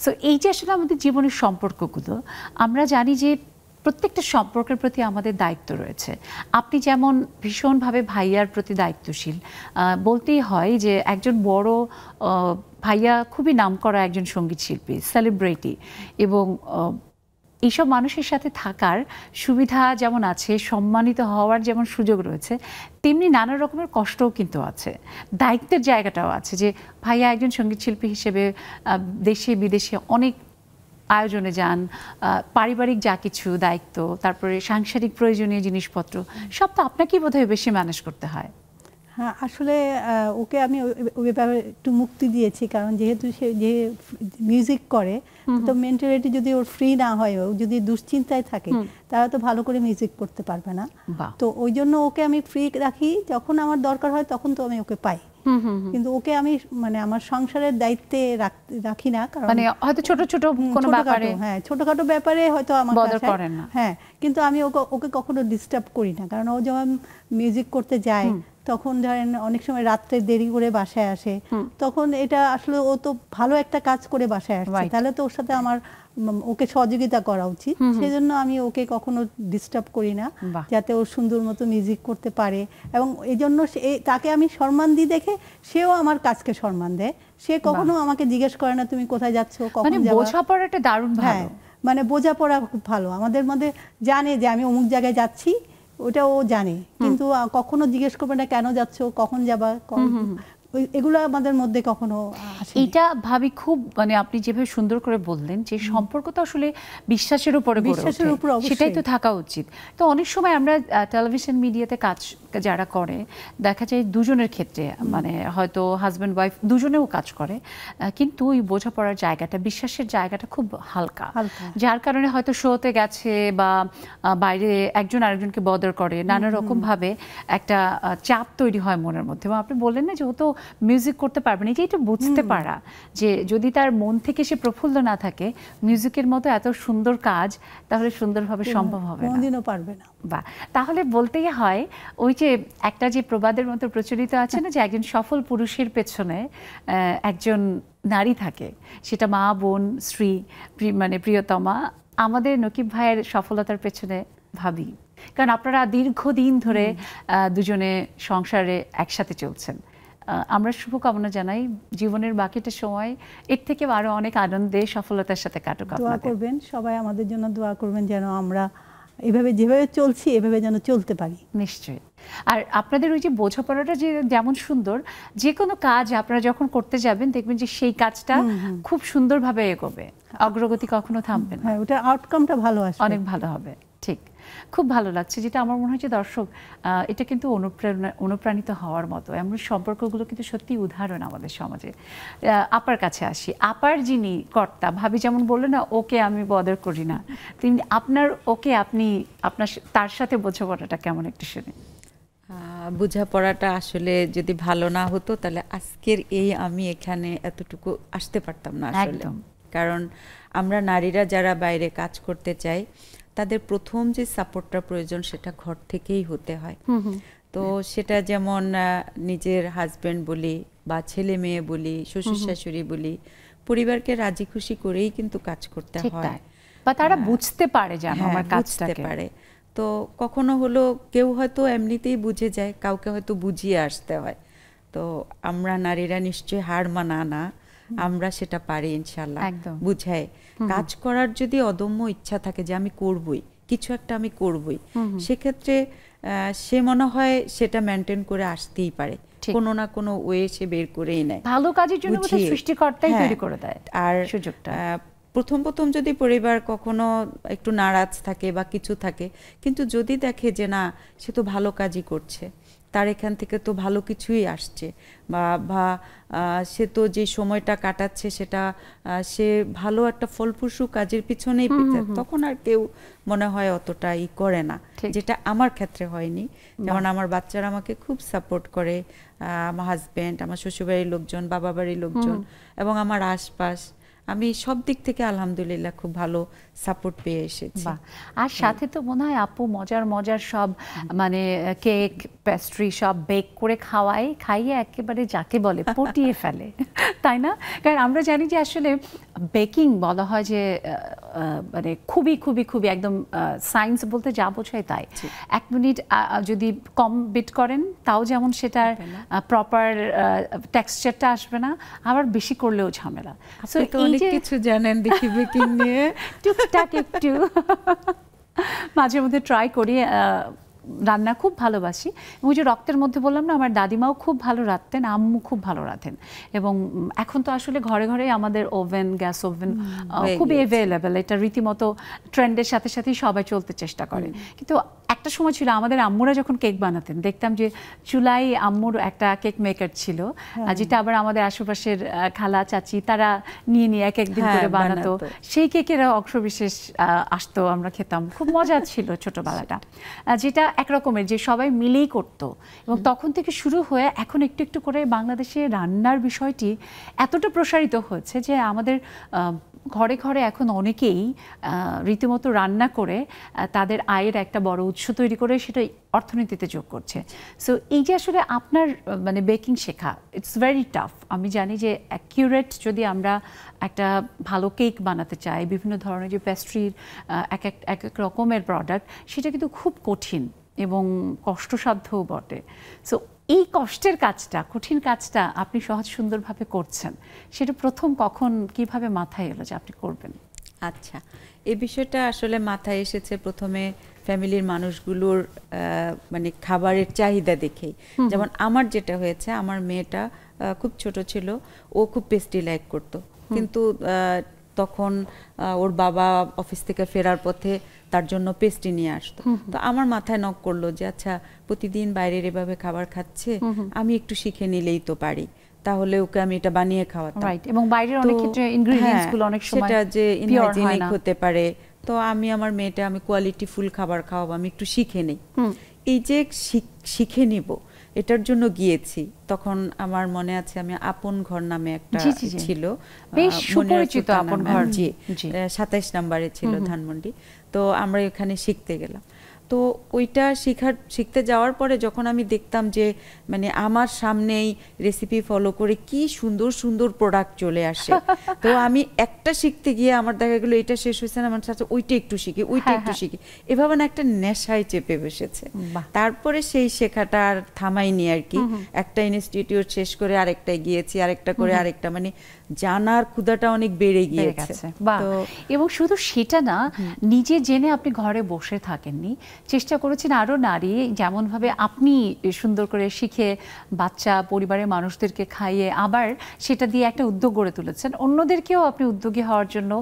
সো এই যে আসলে আমাদের জীবনের সম্পর্কগুলো, আমরা জানি যে প্রত্যেকটা সম্পর্কের প্রতি আমাদের দায়িত্ব রয়েছে। আপনি যেমন ভীষণভাবে ভাইয়ার প্রতি দায়িত্বশীল, বলতেই হয় যে একজন বড় ভাইয়া খুবই নামকরা একজন সঙ্গীত শিল্পী, সেলিব্রিটি, এবং এইসব মানুষের সাথে থাকার সুবিধা যেমন আছে, সম্মানিত হওয়ার যেমন সুযোগ রয়েছে, তেমনি নানা রকমের কষ্টও কিন্তু আছে, দায়িত্বের জায়গাটাও আছে। যে ভাইয়া একজন সঙ্গীত শিল্পী হিসেবে দেশে বিদেশে অনেক আয়োজনে যান, পারিবারিক যা কিছু দায়িত্ব, তারপরে সাংসারিক প্রয়োজনীয় জিনিসপত্র, সব তো আপনাকেই বোধহয় বেশি ম্যানেজ করতে হয়। হ্যাঁ, আসলে ওকে আমি ওই ব্যাপারে একটু মুক্তি দিয়েছি, কারণ যেহেতু সে যে মিউজিক করে, তো মেন্টালিটি যদি ওর ফ্রি না হয়, ও যদি দুশ্চিন্তায় থাকে, তারা তো ভালো করে মিউজিক করতে পারবে না। তো ওই জন্য ওকে আমি ফ্রি রাখি, যখন আমার দরকার হয় তখন তো আমি ওকে পাই। কিন্তু ওকে আমি আমার সংসারের দায়িত্বে রাখি না, কারণ হয়তো ছোট ছোট কোনো ব্যাপারে, ছোটখাটো ব্যাপারে হয়তো আমার করেন না। হ্যাঁ, কিন্তু আমি ওকে কখনো ডিস্টার্ব করি না, কারণ ও যখন মিউজিক করতে যায় তখন ধরেন অনেক সময় রাত্রে দেরি করে বাসায় আসে, তখন এটা আসলে ও তো ভালো একটা কাজ করে বাসায় আসছে, তাহলে তো ওর সাথে আমার ওকে সহযোগিতা করা উচিত। সেজন্য আমি ওকে কখনো ডিস্টার্ব করি না, যাতে ও সুন্দর মতো মিউজিক করতে পারে। এবং এই জন্য তাকে আমি সম্মান দিই দেখে সেও আমার কাজকে সম্মান দেয়। সে কখনো আমাকে জিজ্ঞেস করে না তুমি কোথায় যাচ্ছ, কখন যাবে। বোঝাপড়াটা দারুণ ভালো। মানে বোঝাপড়া খুব ভালো, আমাদের মধ্যে জানে যে আমি অমুক জায়গায় যাচ্ছি, ওটা ও জানে, কিন্তু কখনো জিজ্ঞেস করবে না কেন যাচ্ছ, কখন যাবা, এগুলো আমাদের মধ্যে কখনো আসে। এটা ভাবি খুব, আপনি যেভাবে সুন্দর করে বললেন যে সম্পর্ক তো আসলে বিশ্বাসের উপরে গড়ে ওঠে, সেটাই তো থাকা উচিত। তো অনেক সময় আমরা টেলিভিশন মিডিয়াতে কাজ যারা করে দেখা যায় দুজনের ক্ষেত্রে, হয়তো হাজব্যান্ড ওয়াইফ দুজনেও কাজ করে, কিন্তু ওই বোঝাপড়ার জায়গাটা, বিশ্বাসের জায়গাটা খুব হালকা, যার কারণে হয়তো শোতে গেছে বা বাইরে একজন আরেকজনকে বদর করে, নানা রকম ভাবে একটা চাপ তৈরি হয় মনের মধ্যে। এবং আপনি বললেন না যে ও তো মিউজিক করতে পারবে না, এটা বুঝতে পারা যে যদি তার মন থেকে সে প্রফুল্ল না থাকে, মিউজিকের মতো এত সুন্দর কাজ তাহলে সুন্দরভাবে সম্ভব হবে না, কোনোদিনও পারবে না। বা তাহলে বলতেই হয় ওই যে একটা যে প্রবাদের মতো প্রচলিত আছে না, যে একজন সফল পুরুষের পেছনে একজন নারী থাকে, সেটা মা, বোন, স্ত্রী, প্রিয়তমা, আমাদের নকিব ভাইয়ের সফলতার পেছনে ভাবি, কারণ আপনারা দীর্ঘদিন ধরে দুজনে সংসারে একসাথে চলছেন। আমরা শুভকামনা জানাই জীবনের বাকিটা সময় এর থেকে আরো অনেক আনন্দে সফলতার সাথে কাটুক। দোয়া করবেন সবাই, আমাদের জন্য দোয়া করবেন যেন আমরা এভাবে যেভাবে চলছি এভাবে যেন চলতে পারি। নিশ্চয়ই। আর আপনাদের ওই যে বোঝাপড়াটা যে যেমন সুন্দর, যে কোনো কাজ আপনারা যখন করতে যাবেন দেখবেন যে সেই কাজটা খুব সুন্দরভাবে এগোবে, অগ্রগতি কখনো থামবে না। হ্যাঁ, ওটা আউটকামটা ভালো আসবে, অনেক ভালো হবে। ঠিক, খুব ভালো লাগছে। যেটা আমার মনে হয় যে দর্শক এটা কিন্তু অনুপ্রাণিত হওয়ার মতো। এমন সম্পর্কগুলো কিন্তু সত্যি উদাহরণ আমাদের সমাজে। আপার কাছে আসি, আপার যিনি কর্তা, ভাবি যেমন বললেন না ওকে আমি বদর করি না, তেমনি আপনার ওকে আপনি আপনার তার সাথে বোঝাপড়াটা কেমন একটু শুনি। বোঝাপড়াটা আসলে যদি ভালো না হতো তাহলে আজকের এই আমি এখানে এতটুকু আসতে পারতাম না আসলে। কারণ আমরা নারীরা যারা বাইরে কাজ করতে চাই তাদের প্রথম যে সাপোর্টটা প্রয়োজন সেটা ঘর থেকেই হতে হয়। তো সেটা যেমন নিজের হাজবেন্ড বলি বা ছেলে মেয়ে বলি, শ্বশুর শাশুড়ি বলি, পরিবারকে রাজি খুশি করেই কিন্তু কাজ করতে হয়, বা তারা বুঝতে পারে, জানো আমার কাজটাকে পারে। তো কখনো হলো কেউ হয়তো এমনিতেই বুঝে যায়, কাউকে হয়তো বুঝিয়ে আসতে হয়। তো আমরা নারীরা নিশ্চয়ই হার মানা না, আমরা সেটা পারি ইনশাল্লাহ বুঝাই। কাজ করার যদি অদম্য ইচ্ছা থাকে যে আমি করবই, কিছু একটা আমি করবই, সেক্ষেত্রে সে মনে হয় সেটা মেনটেন করে আসতেই পারে, কোনো না কোনো ওয়ে সে বের করেই নেয়। ভালো কাজের জন্য সৃষ্টিকর্তাই তৈরি করে দেয় আর সুযোগটা। প্রথম যদি পরিবার কখনো একটু নারাজ থাকে বা কিছু থাকে, কিন্তু যদি দেখে যে না সে তো ভালো কাজই করছে, তার এখান থেকে তো ভালো কিছুই আসছে, বা সে তো যে সময়টা কাটাচ্ছে সেটা সে ভালো একটা ফলপ্রসূ কাজের পিছনেই পেতে, তখন আর কেউ মনে হয় অতটা করে না। যেটা আমার ক্ষেত্রে হয়নি। যেমন আমার বাচ্চারা আমাকে খুব সাপোর্ট করে, আমার হাজবেন্ড, আমার শ্বশুরবাড়ির লোকজন, বাবা বাড়ির লোকজন এবং আমার আশপাশ, আমি সব দিক থেকে আলহামদুলিল্লাহ খুব ভালো সাপোর্ট পেয়ে এসেছি। আর সাথে তো মনে হয় আপু মজার সব মানে কেক পেস্ট্রি সব বেক করে খাইয়ে একেবারে যাকে বলে পটিয়ে ফেলে, তাই না? কারণ আমরা জানি যে আসলে বেকিং বলা হয় যে মানে খুবই খুবই খুবই একদম সায়েন্স বলতে যা বোঝায় তাই। 1 মিনিট যদি কম বিট করেন তাও যেমন সেটার প্রপার টেক্সচারটা আসবে না, আবার বেশি করলেও ঝামেলা। সো অনেক কিছু জানেন দেখি বেকিং নিয়ে, টুকটাক একটু মাঝে মধ্যে ট্রাই করি। রান্না খুব ভালোবাসি, এবং যে রক্তের মধ্যে বললাম না, আমার দাদিমাও খুব ভালো রাঁধতেন, আম্মু খুব ভালো রাঁধেন, এবং এখন তো আসলে ঘরে ঘরে আমাদের ওভেন, গ্যাস ওভেন খুবই অ্যাভেলেবেল। এটা রীতিমতো ট্রেন্ডের সাথে সাথেই সবাই চলতে চেষ্টা করে। কিন্তু একটা সময় ছিল আমাদের আম্মুরা যখন কেক বানাতেন দেখতাম যে চুলাই আম্মুর একটা কেক মেকার ছিল, যেটা আবার আমাদের আশেপাশের খালা চাচি তারা নিয়ে এক একদিন করে বানাতো। সেই কেকের অংশবিশেষ আসতো, আমরা খেতাম, খুব মজা ছিল ছোটবেলাটা, যেটা একরকমের যে সবাই মিলেই করতো। এবং তখন থেকে শুরু হয়ে এখন একটু একটু করে বাংলাদেশে রান্নার বিষয়টি এতটা প্রসারিত হয়েছে যে আমাদের ঘরে ঘরে এখন অনেকেই রীতিমতো রান্না করে তাদের আয়ের একটা বড় উৎস তৈরি করে সেটা অর্থনীতিতে যোগ করছে। সো এই যে আসলে আপনার মানে বেকিং শেখা, ইটস ভেরি টাফ। আমি জানি যে অ্যাকিউরেট যদি আমরা একটা ভালো কেক বানাতে চাই, বিভিন্ন ধরনের যে পেস্ট্রির এক এক রকমের প্রোডাক্ট, সেটা কিন্তু খুব কঠিন এবং কষ্টসাধ্যও বটে। সো এই কষ্টের কাজটা, কঠিন কাজটা আপনি সহজ সুন্দরভাবে করছেন, সেটা প্রথম কখন কিভাবে মাথায় এলো যে আপনি করবেন? আচ্ছা, এই বিষয়টা আসলে মাথায় এসেছে প্রথমে ফ্যামিলির মানুষগুলোর মানে খাবারের চাহিদা দেখেই। যেমন আমার যেটা হয়েছে, আমার মেয়েটা খুব ছোট ছিল, ও খুব পেস্ট্রি লাইক করতো, কিন্তু তখন ওর বাবা অফিস থেকে ফেরার পথে তার জন্য পেস্ট্রি নিয়ে আসতো। তো আমার মাথায় নক করলো যে আচ্ছা প্রতিদিন বাইরের এভাবে খাবার খাচ্ছে, আমি একটু শিখে নিলেই তো পারি, তাহলে ওকে আমি এটা বানিয়ে খাওয়াতাম। এবং বাইরের অনেক ক্ষেত্রে ইনগ্রেডিয়েন্টস গুলো অনেক সময় সেটা যে ইনহাইজিনিক হতে পারে, তো আমি আমার মেয়েটা আমি কোয়ালিটি ফুল খাবার খাওয়াবো, আমি একটু শিখে নেই। এই যে শিখে নিব এটার জন্য গিয়েছি, তখন আমার মনে আছে আমি আপন ঘর নামে একটা ছিল, বেশ সুপরিচিত আপন ঘর, 27 নম্বরে ছিল ধানমন্ডি। তো আমরা এখানে শিখতে গেলাম, তো ওইটা শিখতে যাওয়ার পরে যখন আমি দেখতাম যে মানে আমার সামনেই রেসিপি ফলো করে কি সুন্দর সুন্দর প্রোডাক্ট চলে আসে, তো আমি একটা শিখতে গিয়ে আমার দেখা গেলো এটা শেষ হয়েছে না, আমার সাথে ওইটা একটু শিখি, ওইটা একটু শিখি, এভাবে না একটা নেশায় চেপে বসেছে। তারপরে সেই শেখাটা আর থামাইনি আর কি, একটা ইনস্টিটিউট শেষ করে আরেকটায় গিয়েছি, আরেকটা করে আরেকটা, মানে জানার ক্ষুধাটা অনেক বেড়ে গিয়েছে। এবং শুধু সেটা না, নিজে জেনে আপনি ঘরে বসে থাকেননি, চেষ্টা করেছেন আরো নারী যেমনভাবে আপনি সুন্দর করে শিখে বাচ্চা পরিবারের মানুষদেরকে খাইয়ে আবার সেটা দিয়ে একটা উদ্যোগ গড়ে তুলেছেন, অন্যদেরকেও আপনি উদ্যোগী হওয়ার জন্য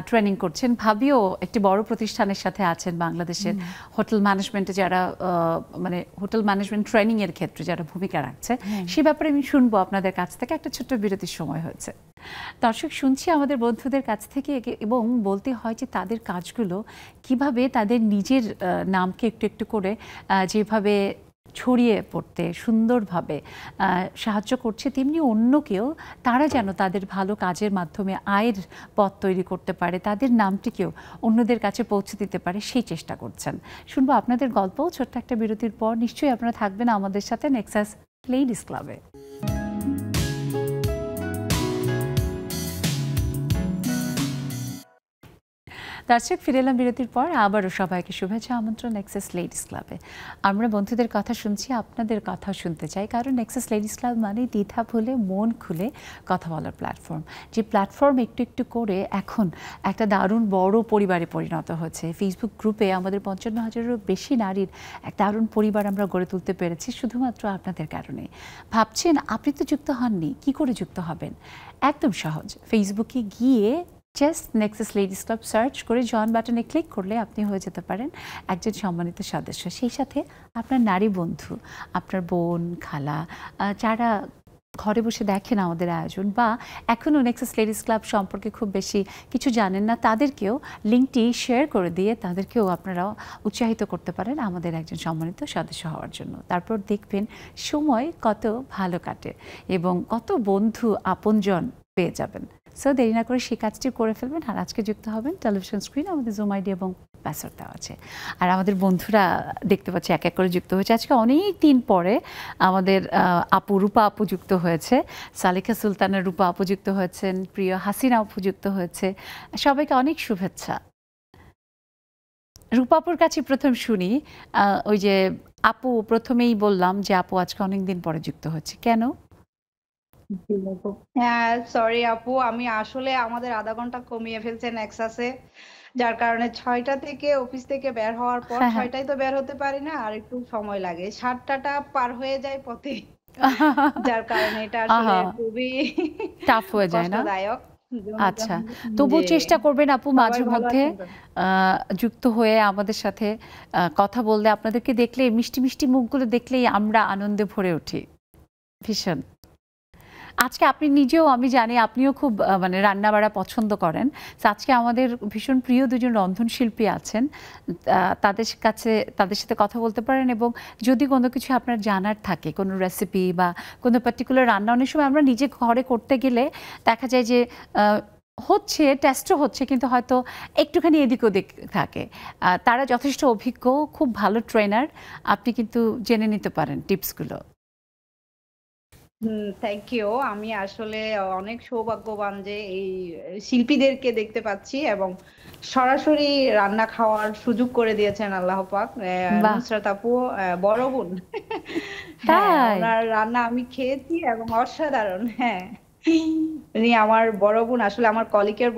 ট্রেনিং করছেন। ভাবিও একটি বড় প্রতিষ্ঠানের সাথে আছেন বাংলাদেশের হোটেল ম্যানেজমেন্টে, যারা মানে হোটেল ম্যানেজমেন্ট ট্রেনিং এর ক্ষেত্রে যারা ভূমিকা রাখছে, সে ব্যাপারে আমি শুনবো আপনাদের কাছ থেকে। একটা ছোট্ট বিরতির সময় হয়েছে। দর্শক, শুনছি আমাদের বন্ধুদের কাছ থেকে এবং বলতে হয় যে তাদের কাজগুলো কিভাবে তাদের নিজের নামকে একটু একটু করে যেভাবে ছড়িয়ে পড়তে সুন্দরভাবে সাহায্য করছে, তেমনি অন্যকেও তারা যেন তাদের ভালো কাজের মাধ্যমে আয়ের পথ তৈরি করতে পারে, তাদের নামটিকেও অন্যদের কাছে পৌঁছে দিতে পারে, সেই চেষ্টা করছেন। শুনবো আপনাদের গল্প ছোট্ট একটা বিরতির পর। নিশ্চয়ই আপনারা থাকবেন আমাদের সাথে নেক্সাস লেডিস ক্লাবে। দর্শক, ফিরে এলাম বিরতির পর। আবারও সবাইকে শুভেচ্ছা, আমন্ত্রণ নেক্সাস লেডিস ক্লাবে। আমরা বন্ধুদের কথা শুনছি, আপনাদের কথা শুনতে চাই, কারণ নেক্সাস লেডিস ক্লাব মানে দ্বিধা ভুলে মন খুলে কথা বলার প্ল্যাটফর্ম। যে প্ল্যাটফর্ম একটু একটু করে এখন একটা দারুণ বড় পরিবারে পরিণত হচ্ছে। ফেসবুক গ্রুপে আমাদের 55,000-এরও বেশি নারীর এক দারুণ পরিবার আমরা গড়ে তুলতে পেরেছি শুধুমাত্র আপনাদের কারণে। ভাবছেন আপনি তো যুক্ত হননি, কি করে যুক্ত হবেন? একদম সহজ, ফেসবুকে গিয়ে just Nexus ladies club search করে জয়েন বাটনে ক্লিক করলে আপনি হয়ে যেতে পারেন একজন সম্মানিত সদস্য। সেই সাথে আপনার নারী বন্ধু, আপনার বোন, খালা, যারা ঘরে বসে দেখেন আমাদের আয়োজন বা এখনও নেক্সাস লেডিস ক্লাব সম্পর্কে খুব বেশি কিছু জানেন না, তাদেরকেও লিঙ্কটি শেয়ার করে দিয়ে তাদেরকেও আপনারা উৎসাহিত করতে পারেন আমাদের একজন সম্মানিত সদস্য হওয়ার জন্য। তারপর দেখবেন সময় কত ভালো কাটে এবং কত বন্ধু আপনজন পেয়ে যাবেন। সো দেরি না করে সেই কাজটি করে ফেলবেন। আর আজকে যুক্ত হবেন টেলিভিশন স্ক্রিন, আমাদের জুম আইডি এবং পাসওয়ার্ড দেওয়া আছে। আর আমাদের বন্ধুরা দেখতে পাচ্ছি এক এক করে যুক্ত হয়েছে। আজকে অনেক দিন পরে আমাদের আপু রূপা আপু যুক্ত হয়েছে, সালিকা সুলতানের রূপা আপু যুক্ত হয়েছেন, প্রিয় হাসিনা আপু যুক্ত হয়েছে। সবাইকে অনেক শুভেচ্ছা। রূপাপুর কাছে প্রথম শুনি, ওই যে আপু প্রথমেই বললাম যে আপু আজকে অনেক দিন পরে যুক্ত হচ্ছে, কেন? হ্যাঁ, সরি আপু, আমি আসলে আমাদের আধা ঘন্টা কমিয়ে ফেলছে নেক্সাসে, যার কারণে 6টা থেকে অফিস থেকে বের হওয়ার পর 6টায় তো বের হতে পারি না, আর একটু সময় লাগে, 7টা পার হয়ে যায় পথে, যার কারণে এটা আসলে খুবই টাফ হয়ে যায় না? কষ্টদায়ক। আচ্ছা, তবু চেষ্টা করবেন আপু মাঝে মধ্যে যুক্ত হয়ে আমাদের সাথে কথা বললে। আপনাদেরকে দেখলে, মিষ্টি মিষ্টি মুখগুলো দেখলেই আমরা আনন্দে ভরে উঠি ভীষণ। আজকে আপনি নিজেও, আমি জানি আপনিও খুব মানে রান্না বাড়া পছন্দ করেন। আজকে আমাদের ভীষণ প্রিয় দুজন রন্ধনশিল্পী আছেন, তাদের সাথে কথা বলতে পারেন। এবং যদি কোনো কিছু আপনার জানার থাকে, কোনো রেসিপি বা কোনো পার্টিকুলার রান্না, অনেক সময় আমরা নিজে ঘরে করতে গেলে দেখা যায় যে হচ্ছে, টেস্টও হচ্ছে, কিন্তু হয়তো একটুখানি এদিক ওদিক থাকে। তারা যথেষ্ট অভিজ্ঞ, খুব ভালো ট্রেনার, আপনি কিন্তু জেনে নিতে পারেন টিপসগুলো। Thank you. আমি আসলে অনেক সৌভাগ্যবান যে এই শিল্পীদেরকে দেখতে পাচ্ছি এবং সরাসরি রান্না খাওয়ার সুযোগ করে দিয়েছেন আল্লাহ পাক। নুসরাত আপু বড় বোন, ওনার রান্না আমি খেয়েছি এবং অসাধারণ। হ্যাঁ, উনি আমার বড় বোন, আসলে আমার কলিগের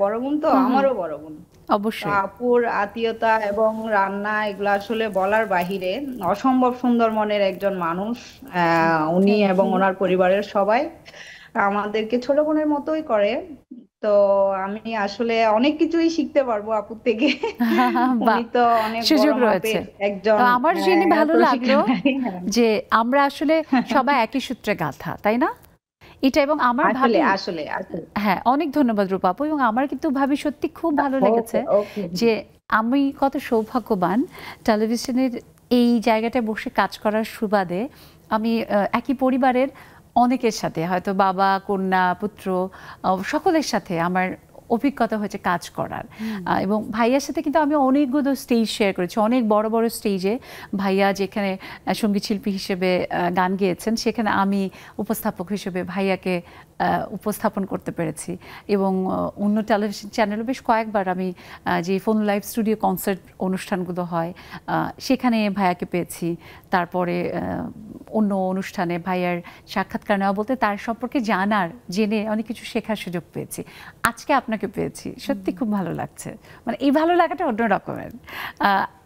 বড় বোন, তো আমারও বড় বোন। অবশ্যই আপুর আত্মীয়তা এবং রান্না এগুলো আসলে বলার বাহিরে। অসম্ভব সুন্দর মনের একজন মানুষ উনি, এবং ওনার পরিবারের সবাই আমাদেরকে ছোট বোনের মতোই করে। তো আমি আসলে অনেক কিছুই শিখতে পারবো আপুর থেকে। উনি তো অনেক সুযোগ রয়েছে একজন। আমার জেনে ভালো লাগলো যে আমরা আসলে সবাই একই সূত্রে গাঁথা, তাই না? এটা এবং আমার ভাবি আসলে হ্যাঁ, অনেক ধন্যবাদ রূপা আপু। এবং আমার কিন্তু ভাবি সত্যি খুব ভালো লেগেছে যে আমি কত সৌভাগ্যবান টেলিভিশনের এই জায়গাটায় বসে কাজ করার সুবাদে আমি একই পরিবারের অনেকের সাথে, হয়তো বাবা, কন্যা, পুত্র, সকলের সাথে আমার অভিজ্ঞতা হয়েছে কাজ করার। এবং ভাইয়ার সাথে কিন্তু আমি অনেকগুলো স্টেজ শেয়ার করেছি, অনেক বড় বড় স্টেজে ভাইয়া যেখানে সঙ্গীত শিল্পী হিসেবে গান গেয়েছেন সেখানে আমি উপস্থাপক হিসেবে ভাইয়াকে উপস্থাপন করতে পেরেছি। এবং অন্য টেলিভিশন চ্যানেলে বেশ কয়েকবার আমি যে ফোন লাইভ স্টুডিও কনসার্ট অনুষ্ঠানগুলো হয় সেখানে ভাইয়াকে পেয়েছি। তারপরে অন্য অনুষ্ঠানে ভাইয়ার সাক্ষাৎকার নেওয়া বলতে তার সম্পর্কে জেনে অনেক কিছু শেখার সুযোগ পেয়েছি। আজকে আপনাকে পেয়েছি, সত্যি খুব ভালো লাগছে। মানে এই ভালো লাগাটা অন্য রকমের।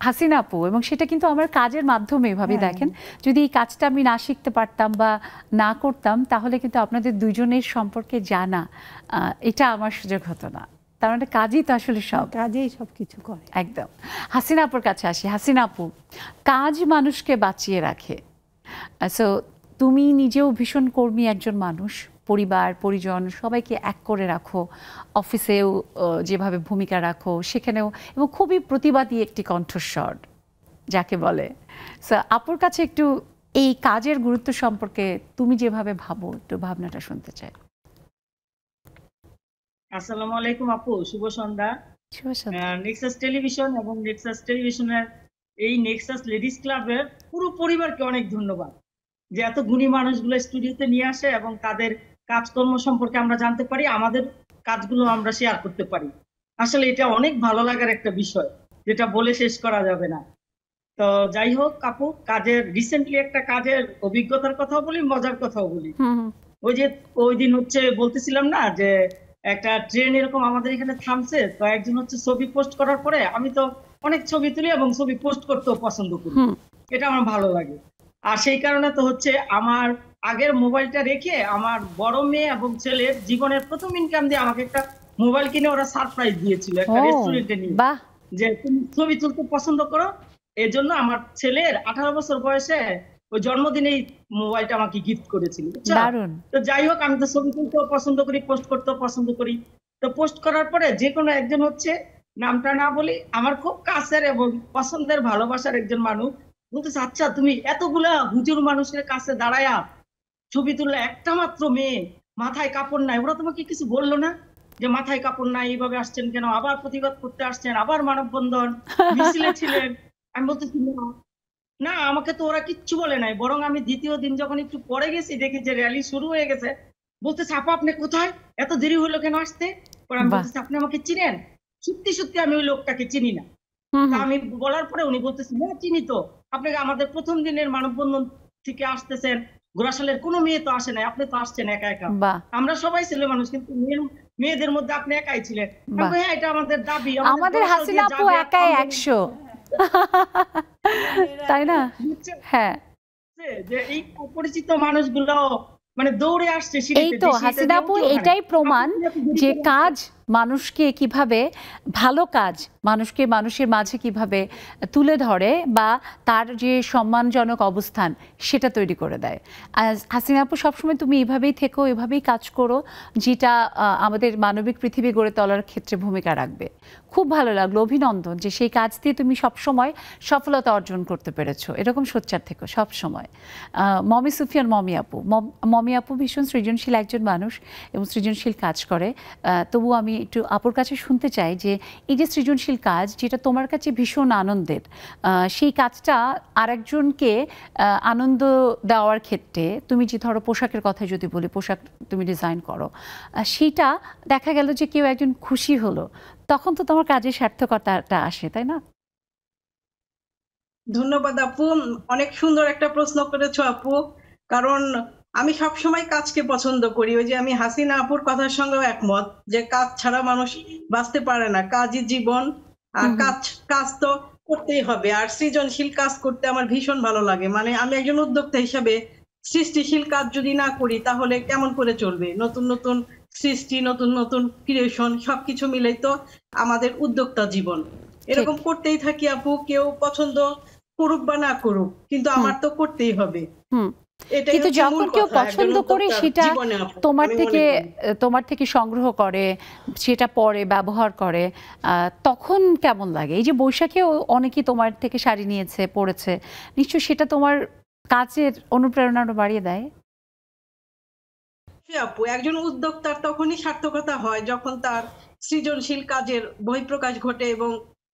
হাসিনা আপু, এবং সেটা কিন্তু আমার কাজের মাধ্যমে এভাবে দেখেন, যদি এই কাজটা আমি না শিখতে পারতাম বা না করতাম তাহলে কিন্তু আপনাদের দুজনের সম্পর্কে জানা এটা আমার সুযোগ হতো না। তার মানে কাজই তো আসলে কাজেই সব কিছু করে। একদম। হাসিনা আপুর কাছে আসি। হাসিনা আপু, কাজ মানুষকে বাঁচিয়ে রাখে। সো তুমি নিজেও ভীষণ কর্মী একজন মানুষ, পরিবার পরিজন সবাইকে এক করে রাখো, অফিসেও যেভাবে ভূমিকা রাখো সেখানেও, এবং খুবই প্রতিবাদী একটি কণ্ঠস্বর যাকে বলে। সো আপুর কাছে একটু এই কাজের গুরুত্ব সম্পর্কে তুমি যেভাবে ভাবো একটু ভাবনাটা শুনতে চাই। আসসালামু আলাইকুম আপু, শুভ সন্ধ্যা। শুভ সন্ধ্যা। নেক্সাস টেলিভিশন এবং নেক্সাস টেলিভিশনের এই নেক্সাস লেডিস ক্লাবের পুরো পরিবারকে অনেক ধন্যবাদ যে এত গুণী মানুষগুলো স্টুডিওতে নিয়ে আসে এবং তাদের কাজকর্ম সম্পর্কে আমরা জানতে পারি, আমাদের কাজগুলো আমরা শেয়ার করতে পারি। আসলে এটা অনেক ভালো লাগার একটা বিষয়, যেটা বলে শেষ করা যাবে না। তো যাই হোক আপু, রিসেন্টলি একটা কাজের অভিজ্ঞতার কথাও বলি, মজার কথাও বলি। ওই দিন বলতেছিলাম না যে একটা ট্রেন এরকম আমাদের এখানে থামছে, তো একজন ছবি পোস্ট করার পরে আমি তো অনেক ছবি তুলি এবং ছবি পোস্ট করতেও পছন্দ করি, এটা আমার ভালো লাগে। আর সেই কারণে তো আমার আগের মোবাইলটা রেখে আমার বড় মেয়ে এবং ছেলের জীবনের প্রথম ইনকাম দিয়ে আমাকে একটা মোবাইল কিনে ওরা সারপ্রাইজ দিয়েছিল একটা রেস্টুরেন্টে নিয়ে, যে তুমি ছবি তুলতে পছন্দ করো। এজন্য আমার ছেলের 18 বছর বয়সে ওই জন্মদিনেই মোবাইলটা আমাকে গিফট করেছিল। তো যাই হোক, আমি তো ছবি তুলতেও পছন্দ করি, পোস্ট করতেও পছন্দ করি। তো পোস্ট করার পরে যে কোনো একজন নামটা না বলি, আমার খুব কাছের এবং পছন্দের ভালোবাসার একজন মানুষ বলতেছে, আচ্ছা তুমি এতগুলা হুজুর মানুষের কাছে দাঁড়ায়া ছবি তুললে, একটা মাত্র মেয়ে, মাথায় কাপড় নাই, ওরা তোমাকে কিছু বললো না যে মাথায় কাপড় নাই, এইভাবে আসছেন কেন, আবার প্রতিবাদ করতে আসছেন, আবার মানববন্ধন মিছিলে ছিলেন? আমি বলতেছি না, আমাকে তো ওরা কিচ্ছু বলে নাই, বরং আমি দ্বিতীয় দিন যখন একটু পরে গেছি দেখি যে র্যালি শুরু হয়ে গেছে। বলতেছে, আপা আপনি কোথায়, এত দেরি হলো কেন আসতে? আমি বলতেছি, আপনি আমাকে চিনেন? সত্যি সত্যি আমি ওই লোকটাকে চিনি না। আমি বলার পরে উনি বলতেছেন, হ্যাঁ চিনি তো, আপনাকে আমাদের প্রথম দিনের মানববন্ধন থেকে আসতেছেন, ঘোড়াশালের কোনো মেয়ে তো আসে নাই, আপনি তো আসছেন একা একা, আমরা সবাই ছেলে মানুষ, কিন্তু মেয়েদের মধ্যে আপনি একাই ছিলেন। হ্যাঁ, এটা আমাদের দাবি, আমাদের হাসিনা আপু একাই 100, তাই না? হ্যাঁ, যে এই অপরিচিত মানুষগুলো মানে দৌড়ে আসছে। এই তো হাসিনা আপু, এটাই প্রমাণ যে কাজ মানুষকে কিভাবে, ভালো কাজ মানুষকে মানুষের মাঝে কিভাবে তুলে ধরে বা তার যে সম্মানজনক অবস্থান সেটা তৈরি করে দেয়। হাসিনা আপু, সবসময় তুমি এভাবেই থেকো, এভাবেই কাজ করো, যেটা আমাদের মানবিক পৃথিবী গড়ে তোলার ক্ষেত্রে ভূমিকা রাখবে। খুব ভালো লাগলো, অভিনন্দন যে সেই কাজ দিয়ে তুমি সবসময় সফলতা অর্জন করতে পেরেছো। এরকম সোচ্চার থেকো সবসময়। মমি সুফিয়ান, মমি আপু ভীষণ সৃজনশীল একজন মানুষ এবং সৃজনশীল কাজ করে। তবু আমি একটু আপুর কাছে শুনতে চাই যে এই যে সৃজনশীল কাজ, যেটা তোমার কাছে ভীষণ আনন্দের, সেই কাজটা আরেকজনকে আনন্দ দেওয়ার ক্ষেত্রে তুমি যে ধরো পোশাকের কথা যদি বলি, পোশাক তুমি ডিজাইন করো, সেটা দেখা গেল যে কেউ একজন খুশি হলো, তখন তো তোমার কাজের সার্থকতাটা আসে, তাই না? ধন্যবাদ আপু, অনেক সুন্দর একটা প্রশ্ন করেছো আপু। কারণ আমি সবসময় কাজকে পছন্দ করি। ওই যে আমি হাসিনা আপুর কথার সঙ্গেও একমত যে কাজ ছাড়া মানুষ বাঁচতে পারে না, কাজই জীবন। আর কাজ তো করতেই হবে। আর সৃজনশীল কাজ করতে আমার ভীষণ ভালো লাগে। মানে আমি একজন উদ্যোক্তা হিসাবে সৃষ্টিশীল কাজ যদি না করি তাহলে কেমন করে চলবে? নতুন নতুন সৃষ্টি, নতুন নতুন ক্রিয়েশন, সবকিছু মিলেই তো আমাদের উদ্যোক্তা জীবন। এরকম করতেই থাকি আপু, কেউ পছন্দ করুক বা না করুক, কিন্তু আমার তো করতেই হবে। কিন্তু যখন কেউ পছন্দ করে সেটা তোমার থেকে সংগ্রহ করে, সেটা পরে ব্যবহার করে, তখন কেমন লাগে? এই যে বৈশাখেও অনেকেই তোমার থেকে শাড়ি নিয়েছে, পরেছে, নিশ্চয়ই সেটা তোমার কাজের অনুপ্রেরণা বাড়িয়ে দেয়। আপু, একজন উদ্যোক্তার তখনই সার্থকতা হয় যখন তার সৃজনশীল কাজের বহিঃপ্রকাশ ঘটে এবং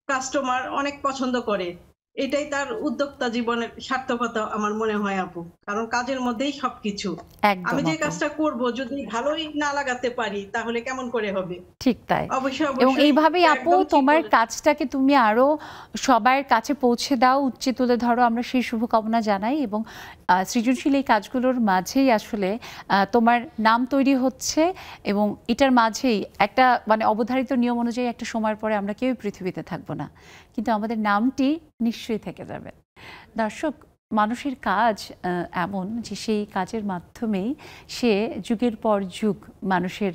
কাস্টমার অনেক পছন্দ করে। এটাই তার উদ্যোক্তা জীবনের সার্থকতা আমার মনে হয় আপু, কারণ কাজের মধ্যেই সবকিছু। আমি যে কাজটা করব যদি ভালোই না লাগাতে পারি তাহলে কেমন করে হবে? ঠিক তাই। অবশ্যই এবং এইভাবেই আপু তোমার কাজটাকে তুমি আরো সবার কাছে পৌঁছে দাও, উচ্চে তুলে ধরো, আমরা সেই শুভকামনা জানাই। এবং সৃজনশীল এই কাজগুলোর মাঝেই আসলে তোমার নাম তৈরি হচ্ছে এবং এটার মাঝেই একটা মানে অবধারিত নিয়ম অনুযায়ী একটা সময়ের পরে আমরা কেউই পৃথিবীতে থাকবো না, কিন্তু আমাদের নামটি নিশ্চয়ই থেকে যাবে। দর্শক, মানুষের কাজ এমন যে সেই কাজের মাধ্যমেই সে যুগের পর যুগ মানুষের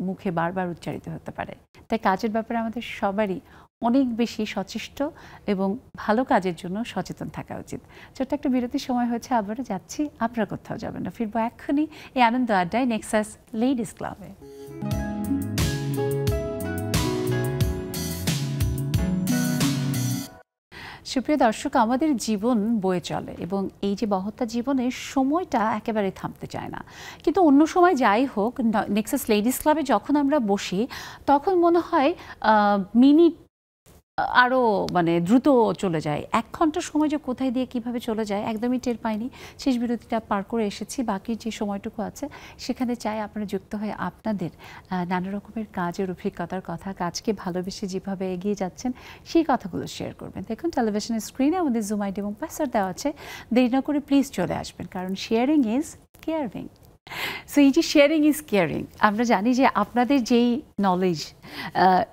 মুখে বারবার উচ্চারিত হতে পারে। তাই কাজের ব্যাপারে আমাদের সবারই অনেক বেশি সচেষ্ট এবং ভালো কাজের জন্য সচেতন থাকা উচিত। ছোট্ট একটা বিরতির সময় হয়েছে, আবারও যাচ্ছি, আপনারা কোথাও যাবেন না, ফিরবো এক্ষুনি এই আনন্দ আড্ডায় নেক্সাস লেডিস ক্লাবে। সুপ্রিয় দর্শক, আমাদের জীবন বয়ে চলে এবং এই যে বহত্যা জীবনের সময়টা একেবারে থামতে চায় না, কিন্তু অন্য সময় যাই হোক, নেক্সাস লেডিস ক্লাবে যখন আমরা বসি তখন মনে হয় মিনিট আরও মানে দ্রুত চলে যায়। 1 ঘন্টার সময় যে কোথায় দিয়ে কিভাবে চলে যায় একদমই টের পাইনি। শেষ বিরতিটা পার করে এসেছি, বাকি যে সময়টুকু আছে সেখানে চাই আপনারা যুক্ত হয়ে আপনাদের নানা রকমের কাজের অভিজ্ঞতার কথা, কাজকে ভালোবেসে যেভাবে এগিয়ে যাচ্ছেন সেই কথাগুলো শেয়ার করবেন। দেখুন টেলিভিশনের স্ক্রিনে আমাদের জুম আইডি এবং পাসওয়ার্ড দেওয়া আছে, দেরি না করে প্লিজ চলে আসবেন, কারণ শেয়ারিং ইজ কেয়ারিং। সো এই যে শেয়ারিং ইজ কেয়ারিং, আমরা জানি যে আপনাদের যেই নলেজ,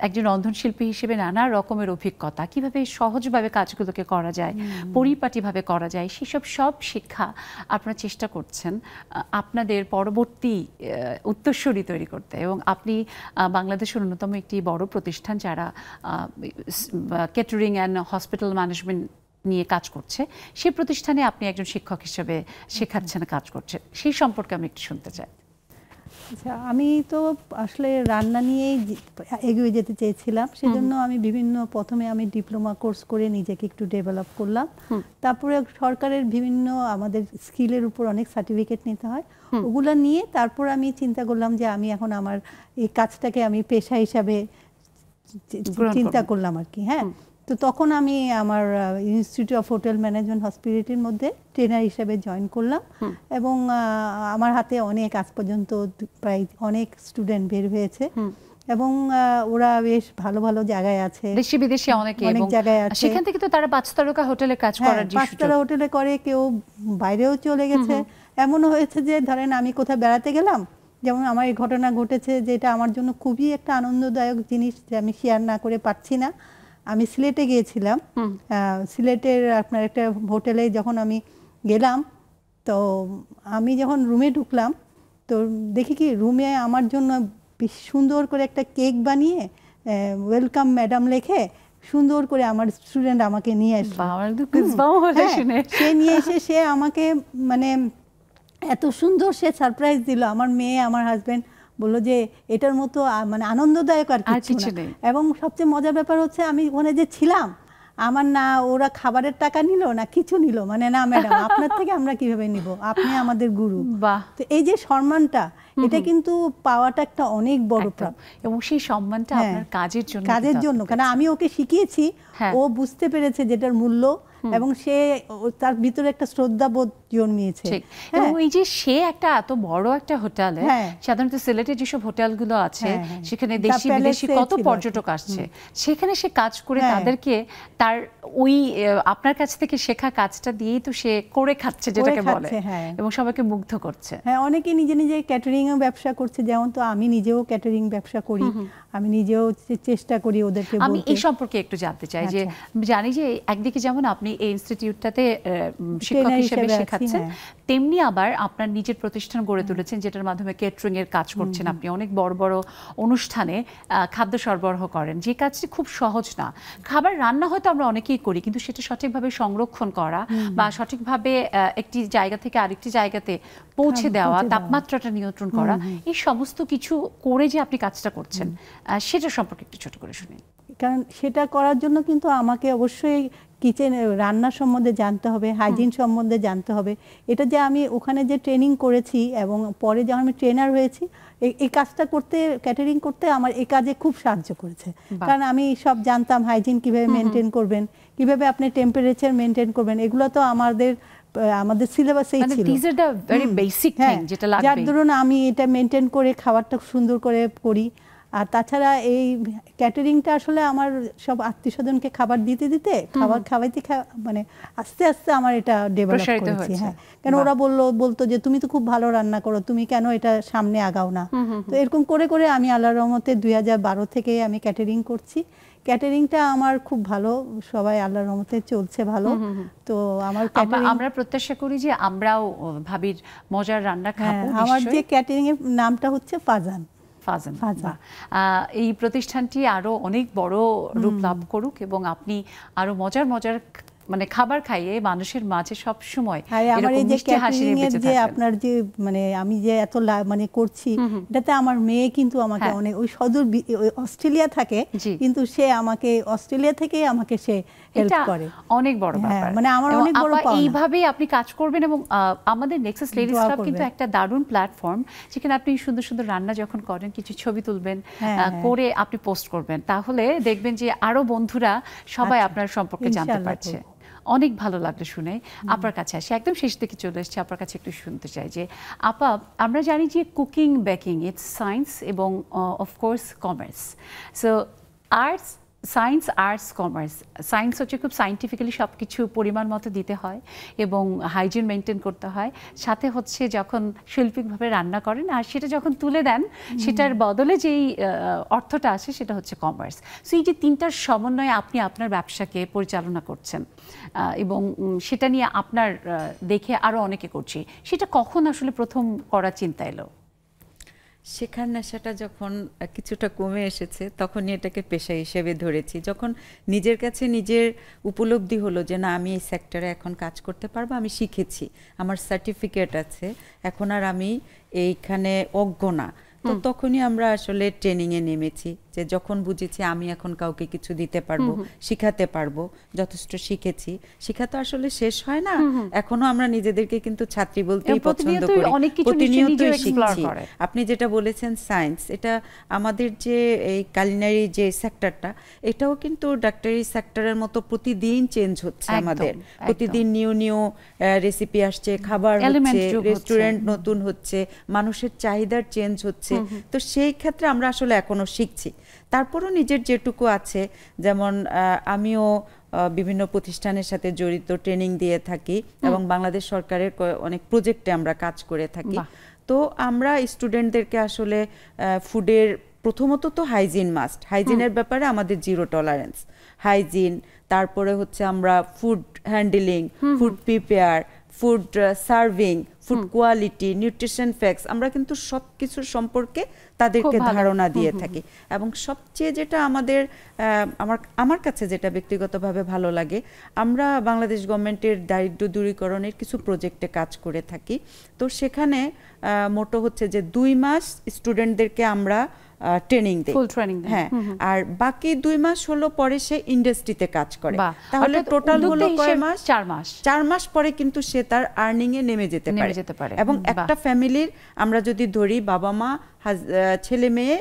একজন রন্ধনশিল্পী হিসেবে নানা রকমের অভিজ্ঞতা, কিভাবে সহজভাবে কাজগুলোকে করা যায়, পরিপাটিভাবে করা যায়, সেসব সব শিক্ষা আপনারা চেষ্টা করছেন আপনাদের পরবর্তী উত্তরসূরি তৈরি করতে। এবং আপনি বাংলাদেশের অন্যতম একটি বড় প্রতিষ্ঠান যারা কেটারিং অ্যান্ড হসপিটাল ম্যানেজমেন্ট নিয়ে কাজ করছে, সেই প্রতিষ্ঠানে আপনি একজন শিক্ষক হিসেবে শেখাচ্ছেন, কাজ করছেন, সেই সম্পর্কে আমি একটু শুনতে চাই। আচ্ছা, আমি তো আসলে রান্না নিয়েই এগিয়ে যেতে চেয়েছিলাম, সেজন্য আমি প্রথমে আমি ডিপ্লোমা কোর্স করে নিজেকে একটু ডেভেলপ করলাম। তারপরে সরকারের বিভিন্ন আমাদের স্কিলের উপর অনেক সার্টিফিকেট নিতে হয়, ওগুলো নিয়ে তারপর আমি চিন্তা করলাম যে আমি এখন আমার এই কাজটাকে আমি পেশা হিসাবে চিন্তা করলাম আর কি। হ্যাঁ, তো তখন আমি আমার ইনস্টিটিউট অফ হোটেল ম্যানেজমেন্ট হসপিটালিটির মধ্যে ট্রেনার হিসেবে জয়েন করলাম এবং আমার হাতে অনেক আজ পর্যন্ত প্রায় অনেক স্টুডেন্ট বের হয়েছে এবং ওরা বেশ ভালো ভালো জায়গায় আছে, দেশি বিদেশি অনেক জায়গায় আছে। সেখান থেকে তো তারা 5 তারকা হোটেলে কাজ করার যে 5 তারকা হোটেলে করে, কেউ বাইরেও চলে গেছে। এমনও হয়েছে যে ধরেন আমি কোথাও বেড়াতে গেলাম, যেমন আমার এই ঘটনা ঘটেছে যেটা আমার জন্য খুবই একটা আনন্দদায়ক জিনিস, যে আমি শেয়ার না করে পারছি না। আমি সিলেটে গিয়েছিলাম, সিলেটের আপনার একটা হোটেলে যখন আমি গেলাম, তো আমি যখন রুমে ঢুকলাম তো দেখি কি রুমে আমার জন্য বেশ সুন্দর করে একটা কেক বানিয়ে ওয়েলকাম ম্যাডাম লেখে সুন্দর করে আমার স্টুডেন্ট আমাকে নিয়ে আসলো। সে নিয়ে এসে সে আমাকে মানে এত সুন্দর সে সারপ্রাইজ দিল। আমার মেয়ে, আমার হাজব্যান্ড বললো যে এটার মতো মানে আনন্দদায়ক আর কিছু না। এবং সবচেয়ে মজার ব্যাপার হচ্ছে আমি ওখানে যে ছিলাম, আমার না ওরা খাবারের টাকা নিল না কিছু নিল, মানে না ম্যাডাম আপনার থেকে আমরা কিভাবে নিব, আপনি আমাদের গুরু। তো এই যে সম্মানটা, এটা কিন্তু পাওয়াটা একটা অনেক বড় প্রাপ্তি এবং সেই সম্মানটা আপনার কাজের জন্য, কারণ আমি ওকে শিখিয়েছি, ও বুঝতে পেরেছে যেটার মূল্য এবং সে তার ভিতরে একটা শ্রদ্ধাবোধ জন্মিয়েছে। এবং এই যে সে একটা এত বড় একটা হোটেলে, সাধারণত সিলেটে যেসব হোটেলগুলো আছে সেখানে দেশি বিদেশি কত পর্যটক আসছে, সেখানে সে কাজ করে তাদেরকে তার ওই আপনার কাছ থেকে শেখা কাজটা দিয়েই তো সে করে খাচ্ছে যেটাকে বলে, এবং সবাইকে মুগ্ধ করছে। হ্যাঁ, অনেকে নিজে নিজে ক্যাটারিং এর ব্যবসা করছে, যেমন তো আমি নিজেও ক্যাটারিং ব্যবসা করি, আমি নিজেও চেষ্টা করি ওদেরকে বলতে। আমি এই সম্পর্কে একটু জানতে চাই যে জানি যে একদিকে যেমন আপনি এই ইনস্টিটিউটটাতে শিক্ষক হিসেবে শেখাচ্ছেন, তেমনি আবার আপনার নিজের প্রতিষ্ঠান গড়ে তুলেছেন যেটার মাধ্যমে কেটারিং এর কাজ করছেন। আপনি অনেক বড় বড় অনুষ্ঠানে খাদ্য সরবরাহ করেন, যে কাজটি খুব সহজ না। খাবার রান্না হয়তো আমরা অনেকেই করি, কিন্তু সেটা সঠিকভাবে সংরক্ষণ করা বা সঠিকভাবে একটি জায়গা থেকে আরেকটি জায়গাতে পৌঁছে দেওয়া, তাপমাত্রাটা নিয়ন্ত্রণ করা, এই সমস্ত কিছু করে যে আপনি কাজটা করছেন, সেটা সম্পর্কে একটু ছোট করে শুনি। কারণ সেটা করার জন্য কিন্তু আমাকে অবশ্যই কিচেন রান্না সম্বন্ধে জানতে হবে, হাইজিন সম্বন্ধে জানতে হবে। এটা যে আমি ওখানে যে ট্রেনিং করেছি এবং পরে যখন আমি ট্রেনার হয়েছি, এই কাজটা করতে, ক্যাটারিং করতে আমার এই কাজে খুব সাহায্য করেছে। কারণ আমি সব জানতাম হাইজিন কিভাবে মেনটেন করবেন, কিভাবে আপনি টেম্পারেচার মেনটেন করবেন, এগুলো তো আমাদের সিলেবাসেই ছিল। This are the very basic thing যেটা লাগবে, যার ধরুন আমি এটা মেনটেন করে খাবারটা সুন্দর করে করি। আর তাছাড়া এই ক্যাটারিংটা আসলে আমার সব আত্মীয়স্বজনকে খাবার দিতে দিতে খাওয়াইতে মানে আস্তে আস্তে আমার এটা ডেভেলপ করেছি। হ্যাঁ, কেন ওরা বলতো যে তুমি তো খুব ভালো রান্না করো, তুমি কেন এটা সামনে আগাও না। তো এরকম করে করে আমি আল্লাহর রহমতে 2012 থেকে আমি ক্যাটারিং করছি। ক্যাটারিংটা আমার খুব ভালো, সবাই আল্লাহর রহমতে চলছে ভালো। তো আমার আমরা প্রত্যাশা করি যে আমরাও ভাবির মজার রান্না খাবো। আমার যে ক্যাটারিং এর নামটা হচ্ছে ফাজান। এই প্রতিষ্ঠানটি আরো অনেক বড় রূপ লাভ করুক এবং আপনি আরো মজার মজার মানে খাবার খাইয়ে মানুষের মাঝে সব সময় এরকম মিষ্টি হাসি নিয়ে বেঁচে থাকবেন। আপনার যে মানে আমি যে এত মানে করছি, এটাতে আমার মেয়ে কিন্তু আমাকে অনেক, ওই সদর অস্ট্রেলিয়া থাকে কিন্তু সে আমাকে অস্ট্রেলিয়া থেকে আমাকে সে হেল্প করে, অনেক বড় ব্যাপার। মানে আমার অনেক বড় পাওনা। এইভাবেই আপনি কাজ করবেন এবং আমাদের নেক্সাস লেডিস ক্লাব কিন্তু একটা দারুণ প্ল্যাটফর্ম, যেখানে আপনি সুন্দর সুন্দর রান্না যখন করেন কিছু ছবি তুলবেন, করে আপনি পোস্ট করবেন, তাহলে দেখবেন যে আরো বন্ধুরা সবাই আপনার সম্পর্কে জানতে পারছে। অনেক ভালো লাগলো শুনে। আপনার কাছে আসি, একদম শেষ থেকে চলে এসেছি, আপনার কাছে একটু শুনতে চাই যে আপা, আমরা জানি যে কুকিং, বেকিং ইটস সায়েন্স এবং of course commerce. So arts, science, arts, commerce. Science হচ্ছে খুব সায়েন্টিফিক্যালি সব কিছু পরিমাণ মতো দিতে হয় এবং হাইজিন মেনটেন করতে হয়, সাথে হচ্ছে যখন শৈল্পিকভাবে রান্না করেন আর সেটা যখন তুলে দেন সেটার বদলে যেই অর্থটা আসে সেটা হচ্ছে কমার্স। সো এই যে তিনটার সমন্বয়ে আপনি আপনার ব্যবসাকে পরিচালনা করছেন এবং সেটা নিয়ে আপনার দেখে আরও অনেকে করছে, সেটা কখন আসলে প্রথম করার চিন্তা এলো? শেখার নেশাটা যখন কিছুটা কমে এসেছে তখনই এটাকে পেশা হিসেবে ধরেছি। যখন নিজের কাছে নিজের উপলব্ধি হলো যে না, আমি এই সেক্টরে এখন কাজ করতে পারবো, আমি শিখেছি, আমার সার্টিফিকেট আছে, এখন আর আমি এইখানে অজ্ঞ না, তো তখনই আমরা আসলে ট্রেনিংয়ে নেমেছি। যে যখন বুঝেছি আমি এখন কাউকে কিছু দিতে পারবো, শিখাতে পারবো, যথেষ্ট শিখেছি। শিখা তো আসলে শেষ হয় না, এখনো আমরা নিজেদেরকে কিন্তু ছাত্রী বলতেই পছন্দ করি, প্রতিনিয়তই শিখছি। আপনি যেটা বলেছেন সায়েন্স, এটা আমাদের যে এই কালিনারি যে সেক্টরটা, এটাও কিন্তু ডাক্তারি সেক্টরের মতো প্রতিদিন চেঞ্জ হচ্ছে। আমাদের প্রতিদিন নিউ নিউ রেসিপি আসছে, খাবার হচ্ছে, রেস্টুরেন্ট নতুন হচ্ছে, মানুষের চাহিদার চেঞ্জ হচ্ছে। তো সেই ক্ষেত্রে আমরা আসলে এখনো শিখছি। তারপরও নিজের যেটুকু আছে, যেমন আমিও বিভিন্ন প্রতিষ্ঠানের সাথে জড়িত, ট্রেনিং দিয়ে থাকি এবং বাংলাদেশ সরকারের অনেক প্রজেক্টে আমরা কাজ করে থাকি। তো আমরা স্টুডেন্টদেরকে আসলে ফুডের প্রথমত তো হাইজিন মাস্ট, হাইজিনের ব্যাপারে আমাদের জিরো টলারেন্স, হাইজিন, তারপরে হচ্ছে আমরা food handling, food prepare, food serving, food quality, nutrition facts, আমরা কিন্তু সব কিছুর সম্পর্কে তাদেরকে ধারণা দিয়ে থাকি। এবং সবচেয়ে যেটা আমাদের আমার কাছে যেটা ব্যক্তিগতভাবে ভালো লাগে, আমরা বাংলাদেশ গভর্নমেন্টের দারিদ্র্য দূরীকরণের কিছু প্রজেক্টে কাজ করে থাকি। তো সেখানে মোটো হচ্ছে যে 2 মাস স্টুডেন্টদেরকে আমরা ট্রেনিং দেই, হ্যাঁ, আর বাকি 2 মাস হলো পরে সে ইন্ডাস্ট্রিতে কাজ করে। তাহলে টোটাল হলো কয় মাস? 4 মাস পরে কিন্তু সে তার আর্নিং এ নেমে যেতে পারে। এবং একটা ফ্যামিলির আমরা যদি ধরি, বাবা মা, ছেলে মেয়ে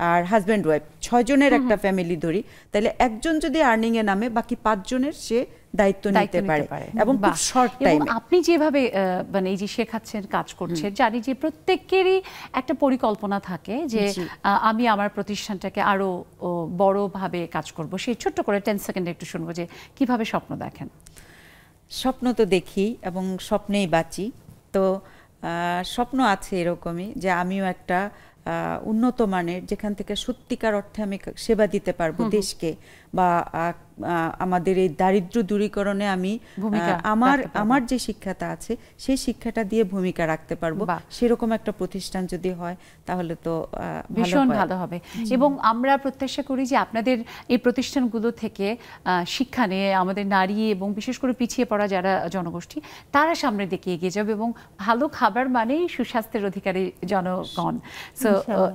আর হাজব্যান্ড ওয়াইফ, 6 জনের একটা ফ্যামিলি ধরি, তাহলে একজন যদি আর্নিং এ নামে, বাকি 5 জনের সে দায়িত্ব নিতে পারে এবং খুব শর্ট টাইমে। আপনি যেভাবে মানে এই যে শেখাচ্ছেন, কাজ করছেন, জানি যে প্রত্যেকেরই একটা পরিকল্পনা থাকে যে আমি আমার প্রতিষ্ঠানটাকে আরো বড়ভাবে কাজ করব। সেই ছোট্ট করে 10 সেকেন্ডে একটু শুনবো যে কিভাবে স্বপ্ন দেখেন। স্বপ্ন তো দেখি এবং স্বপ্নেই বাঁচি। তো স্বপ্ন আছে এরকমই যে আমিও একটা উন্নত মানের, যেখান থেকে সত্যিকার অর্থে আমি সেবা দিতে পারবো দেশকে, বা আমাদের এই দারিদ্র্য দূরীকরণে আমি আমার যে শিক্ষাটা আছে সেই শিক্ষাটা দিয়ে ভূমিকা রাখতে পারবো। সেরকম একটা প্রতিষ্ঠান যদি হয় তাহলে তো ভীষণ ভালো হবে। এবং আমরা প্রত্যাশা করি যে আপনাদের এই প্রতিষ্ঠানগুলো থেকে শিক্ষা নিয়ে আমাদের নারী এবং বিশেষ করে পিছিয়ে পড়া যারা জনগোষ্ঠী, তারা সামনের দিকে এগিয়ে যাবে এবং ভালো খাবার মানেই সুস্বাস্থ্যের অধিকারী জনগণ। সো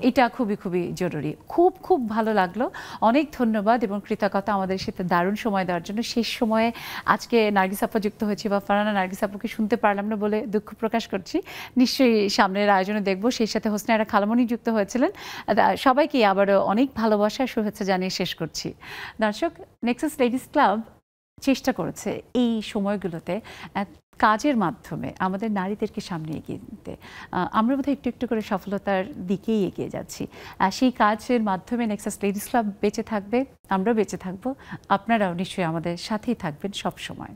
এটা খুবই খুবই জরুরি। খুব খুব ভালো লাগলো, অনেক ধন্যবাদ এবং কৃতজ্ঞতা আমাদের সাথে দারুণ সময় দেওয়ার জন্য। শেষ সময়ে আজকে নার্গিস আপা যুক্ত হয়েছে বা ফারহানা নার্গিস আপুকে শুনতে পারলাম না বলে দুঃখ প্রকাশ করছি। নিশ্চয়ই সামনের আয়োজনে দেখব। সেই সাথে হোসনায়রা খালামণি যুক্ত হয়েছিলেন। সবাইকে আবারও অনেক ভালোবাসা শুভেচ্ছা জানিয়ে শেষ করছি। দর্শক, নেক্সাস লেডিস ক্লাব চেষ্টা করেছে এই সময়গুলোতে কাজের মাধ্যমে আমাদের নারীদেরকে সামনে এগিয়ে নিতে। আমরা বোধহয় একটু একটু করে সফলতার দিকেই এগিয়ে যাচ্ছি। সেই কাজের মাধ্যমে নেক্সাস লেডিস ক্লাব বেঁচে থাকবে, আমরাও বেঁচে থাকবো, আপনারাও নিশ্চয়ই আমাদের সাথেই থাকবেন সব সময়।